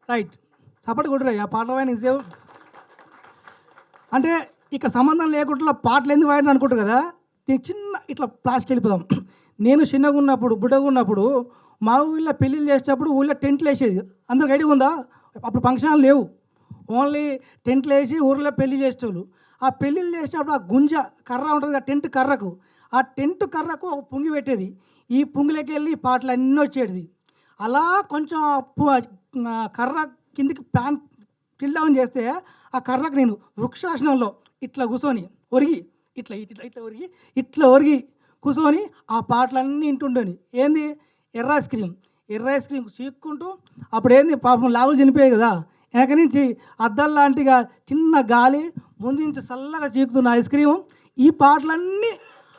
రైట్, సపోర్ట్ కొట్టురా ఆ పాటలు వాయిన ఇసేవు. అంటే ఇక్కడ సంబంధం లేకుండా పాటలు ఎందుకు వాడిన అనుకుంటారు కదా, దీనికి చిన్న ఇట్లా ప్లాస్కి వెళ్ళిపోదాం. నేను చిన్నగా ఉన్నప్పుడు, బుడ్డగా ఉన్నప్పుడు, మా ఊళ్ళో పెళ్ళిళ్ళు చేసేటప్పుడు ఊళ్ళో టెంట్లు వేసేది. అందరికి ఐడియా ఉందా? అప్పుడు ఫంక్షన్లు లేవు, ఓన్లీ టెంట్లు వేసి ఊళ్ళో పెళ్లి చేసేవాళ్ళు. ఆ పెళ్ళిళ్ళు చేసేటప్పుడు ఆ గుంజ కర్ర ఉంటుంది, ఆ టెంట్ కర్రకు, ఆ టెంట్ కర్రకు ఒక పుంగి పెట్టేది. ఈ పుంగిలోకి వెళ్ళి పాటలు అన్నీ వచ్చేది. అలా కొంచెం కర్ర కిందికి ప్యాన్ టిల్ డౌన్ చేస్తే ఆ కర్రకు నేను వృక్షాసనంలో ఇట్లా కూర్చొని ఒరిగి ఇట్లా ఒరిగి కూర్చొని ఆ పాటలన్నీ వింటుండేది. ఏంది? ఎర్ర ఐస్ క్రీమ్ చీక్కుంటూ, అప్పుడు ఏంది పాపం లావులు చనిపోయాయి కదా, వెనక నుంచి అద్దల్లాంటిగా చిన్న గాలి, ముందు నుంచి చల్లగా చీకుతున్న ఐస్ క్రీము, ఈ పాటలన్నీ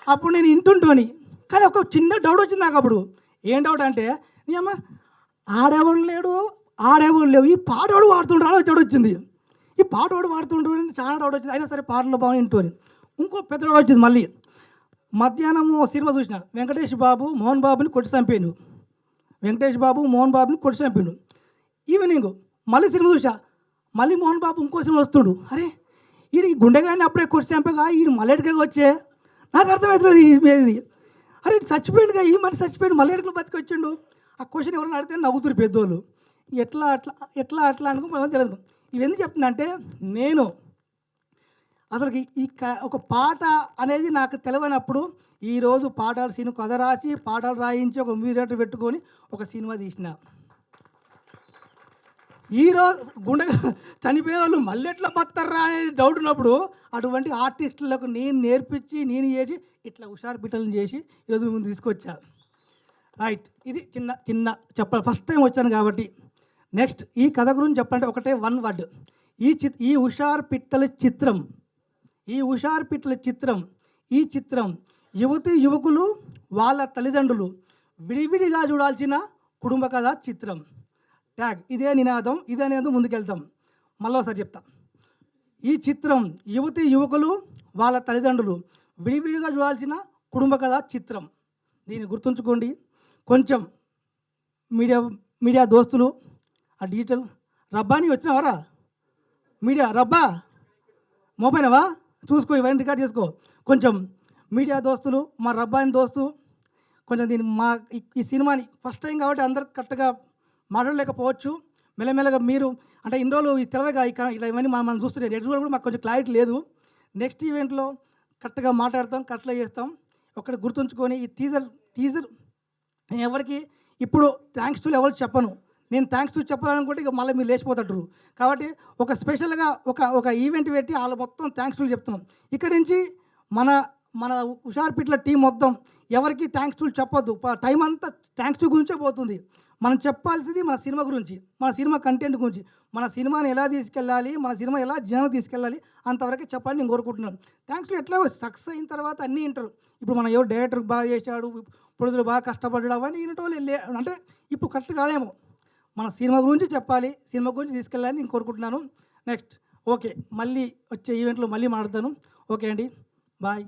అప్పుడు నేను వింటుంటోని. కానీ ఒక చిన్న డౌట్ వచ్చింది నాకు అప్పుడు. ఏం డౌట్ అంటే, అమ్మ ఆడేవాడు లేవు, ఈ పాటవాడు వాడుతుండ్రు డౌట్ వచ్చింది. ఈ పాటవాడు వాడుతుండ్రు చాలా డౌట్ వచ్చింది. అయినా సరే పాటలు బాగా వింటోని. ఇంకో పెద్ద డౌట్ వచ్చింది మళ్ళీ. మధ్యాహ్నం సినిమా చూసిన, వెంకటేష్ బాబు మోహన్ బాబుని కొట్టి చంపాడు. ఈవినింగ్ మళ్ళీ సినిమా చూసా, మళ్ళీ మోహన్ బాబు ఇంకో సినిమా వస్తుడు. అరే ఈ గుండెగాని అప్పుడే కొట్టి చంపగా ఈ మల్లెడికగా వచ్చే నాకు అర్థమవుతుంది ఇది. అరే చచ్చిపోయిందిగా, ఈ మనిషి చచ్చిపోయాడు, మల్లెడికలు బతికి వచ్చిండు. ఆ క్వశ్చన్ ఎవరైనా అడిగితే నవ్వుతురు పెద్దోళ్ళు. ఎట్లా అట్లా ఎట్లా అట్లా అనుకో తెలియదు. ఇవన్నీ చెప్తుందంటే నేను అసలుకి ఒక పాట అనేది నాకు తెలియనప్పుడు ఈరోజు పాటలు సీను కథ రాసి పాటలు రాయించి ఒక మ్యూజిక్ పెట్టుకొని ఒక సినిమా తీసిన. ఈరోజు గుండె చనిపోయే వాళ్ళు మళ్ళీ ఎట్లా బతారా అనేది డౌట్ ఉన్నప్పుడు అటువంటి ఆర్టిస్టులకు నేను నేర్పించి నేను చేసి ఇట్లా హుషారు పిట్టలను చేసి ఈరోజు ముందు తీసుకొచ్చా. రైట్, ఇది చిన్న చిన్న చెప్పాలి, ఫస్ట్ టైం వచ్చాను కాబట్టి. నెక్స్ట్ ఈ కథ గురించి చెప్పాలంటే ఒకటే వన్ వర్డ్. ఈ హుషారు పిట్టల చిత్రం, ఈ చిత్రం యువతి యువకులు వాళ్ళ తల్లిదండ్రులు విడివిడిగా చూడాల్సిన కుటుంబ కథ చిత్రం. ట్యాగ్ ఇదే నినాదం, ఇదే నినాదం ముందుకెళ్తాం. మళ్ళీ చెప్తా. ఈ చిత్రం యువతి యువకులు వాళ్ళ తల్లిదండ్రులు విడివిడిగా చూడాల్సిన కుటుంబ కథ చిత్రం. దీన్ని గుర్తుంచుకోండి. కొంచెం మీడియా దోస్తులు ఆ డిజిటల్ రబ్బాని వచ్చినావారా? మీడియా రబ్బా మోపైనవా? చూసుకో, ఇవన్నీ రికార్డ్ చేసుకో. కొంచెం మీడియా దోస్తులు, మా రబ్బాని దోస్తు కొంచెం దీన్ని ఈ సినిమాని ఫస్ట్ టైం కాబట్టి అందరు కరెక్ట్గా మాట్లాడలేకపోవచ్చు. మెల్లమెల్లగా మీరు అంటే ఇన్ని రోజులు ఈ తెలవగా ఇలా ఇవన్నీ మనం చూస్తున్నాం. ఎడ్జువల్ కూడా మాకు కొంచెం క్లారిటీ లేదు. నెక్స్ట్ ఈవెంట్లో కరెక్ట్గా మాట్లాడతాం, కరెక్ట్గా చేస్తాం. ఒకటి గుర్తుంచుకొని ఈ టీజర్ నేను ఎవరికి ఇప్పుడు థ్యాంక్స్ టు ఎవరికి చెప్పను. నేను థ్యాంక్స్ టు చెప్పాలనుకుంటే ఇక మళ్ళీ మీరు లేచిపోతారు. కాబట్టి ఒక స్పెషల్గా ఒక ఈవెంట్ పెట్టి వాళ్ళు మొత్తం థ్యాంక్స్ టు చెప్తున్నాం. ఇక్కడి నుంచి మన హుషారు పిట్ల టీం మొత్తం ఎవరికి థ్యాంక్స్ టు చెప్పొద్దు. టైం అంతా థ్యాంక్స్ టు గురించే పోతుంది. మనం చెప్పాల్సింది మన సినిమా గురించి, మన సినిమా కంటెంట్ గురించి, మన సినిమాని ఎలా తీసుకెళ్ళాలి, మన సినిమా ఎలా జనం తీసుకెళ్ళాలి అంతవరకే చెప్పాలని నేను కోరుకుంటున్నాను. థ్యాంక్స్ టు ఎట్లా సక్సెస్ అయిన తర్వాత అన్నీ వింటారు. ఇప్పుడు మనం ఎవరు డైరెక్టర్ బాగా చేశాడు, ప్రొడ్యూసర్ బాగా కష్టపడ్డాడు అవన్నీ వినటోళ్ళు అంటే ఇప్పుడు కరెక్ట్ కాదేమో. మన సినిమా గురించి చెప్పాలి, సినిమా గురించి తీసుకెళ్ళాలని నేను కోరుకుంటున్నాను. నెక్స్ట్ ఓకే, మళ్ళీ వచ్చే ఈవెంట్లో మళ్ళీ మాట్లాడతాను. ఓకే అండి, బాయ్.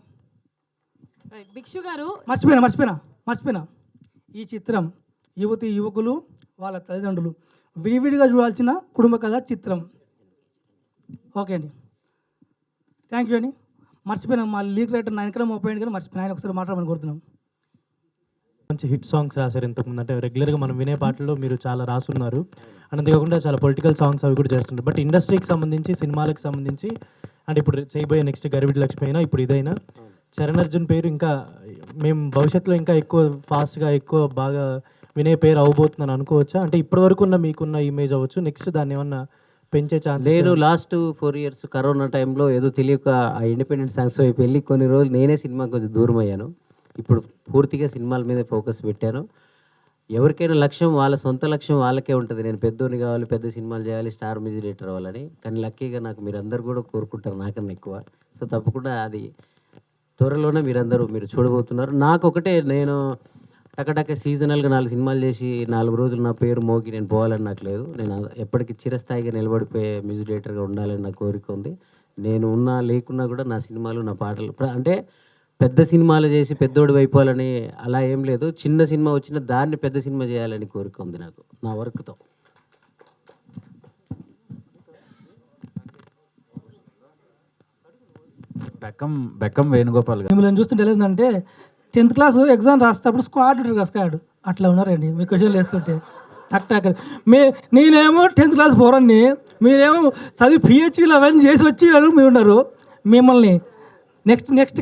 భిక్షు గారు మర్చిపోయినా ఈ చిత్రం యువతి యువకులు వాళ్ళ తల్లిదండ్రులు విడివిడిగా చూడాల్సిన కుటుంబ కథ చిత్రం. ఓకే అండి, థ్యాంక్ యూ అండి. మర్చిపోయినా మా లీక్ రైటర్ నా వెనకాల మోపోయింది కానీ మర్చిపోయినా, ఆయన ఒకసారి మాట్లాడమని కోరుతున్నాం. మంచి హిట్ సాంగ్స్ రాశారు ఇంతకుముందు. అంటే రెగ్యులర్గా మనం వినే పాటల్లో మీరు చాలా రాసున్నారు. అంతేకాకుండా చాలా పొలిటికల్ సాంగ్స్ అవి కూడా చేస్తున్నారు. బట్ ఇండస్ట్రీకి సంబంధించి, సినిమాలకు సంబంధించి అంటే ఇప్పుడు చేయబోయే నెక్స్ట్ గరివిడి లక్ష్మి అయినా ఇప్పుడు ఇదైనా చరణ్ అర్జున్ పేరు ఇంకా మేము భవిష్యత్తులో ఇంకా ఎక్కువ ఫాస్ట్గా ఎక్కువ బాగా వినే పేరు అవ్వబోతుందని అనుకోవచ్చా? అంటే ఇప్పటి వరకు ఉన్న మీకున్న ఇమేజ్ అవ్వచ్చు, నెక్స్ట్ దాన్ని ఏమన్నా పెంచే ఛాన్స్? నేను లాస్ట్ 4 years కరోనా టైంలో ఏదో తెలియక ఆ ఇండిపెండెంట్ సాంగ్స్ వైపు వెళ్ళి కొన్ని రోజులు నేనే సినిమా కొంచెం దూరం అయ్యాను. ఇప్పుడు పూర్తిగా సినిమాల మీద ఫోకస్ పెట్టాను. ఎవరికైనా లక్ష్యం, వాళ్ళ సొంత లక్ష్యం వాళ్ళకే ఉంటుంది. నేను పెద్దోని కావాలి, పెద్ద సినిమాలు చేయాలి, స్టార్ మ్యూజిక్ డైరెక్టర్ అవ్వాలని. కానీ లక్కీగా నాకు మీరందరూ కూడా కోరుకుంటారు నాకన్నా ఎక్కువ. సో తప్పకుండా అది త్వరలోనే మీరు చూడబోతున్నారు. నాకు ఒకటే, నేను టకటక సీజనల్గా 4 సినిమాలు చేసి 4 రోజులు నా పేరు మోగి నేను పోవాలని నాకు లేదు. నేను ఎప్పటికీ చిరస్థాయిగా నిలబడిపోయే మ్యూజిక్ డైరెక్టర్గా ఉండాలని నా కోరిక ఉంది. నేను ఉన్నా లేకున్నా కూడా నా సినిమాలు, నా పాటలు అంటే పెద్ద సినిమాలు చేసి పెద్దోడు అయిపోవాలని అలా ఏం లేదు. చిన్న సినిమా వచ్చిన దాన్ని పెద్ద సినిమా చేయాలని కోరిక ఉంది నాకు నా వర్క్తో. బెక్కం వేణుగోపాల్ గారు మిమ్మల్ని చూస్తుంటే తెలియదంటే 10th class ఎగ్జామ్ రాసేటప్పుడు స్క్వాడ్ అట్లా ఉన్నారండి. మీ క్వశ్చన్లు వేస్తుంటే టక్ నేనేమో 10th class పోరన్ని, మీరేమో చదివి PhDలు అవన్నీ చేసి వచ్చి మీరు ఉన్నారు. మిమ్మల్ని నెక్స్ట్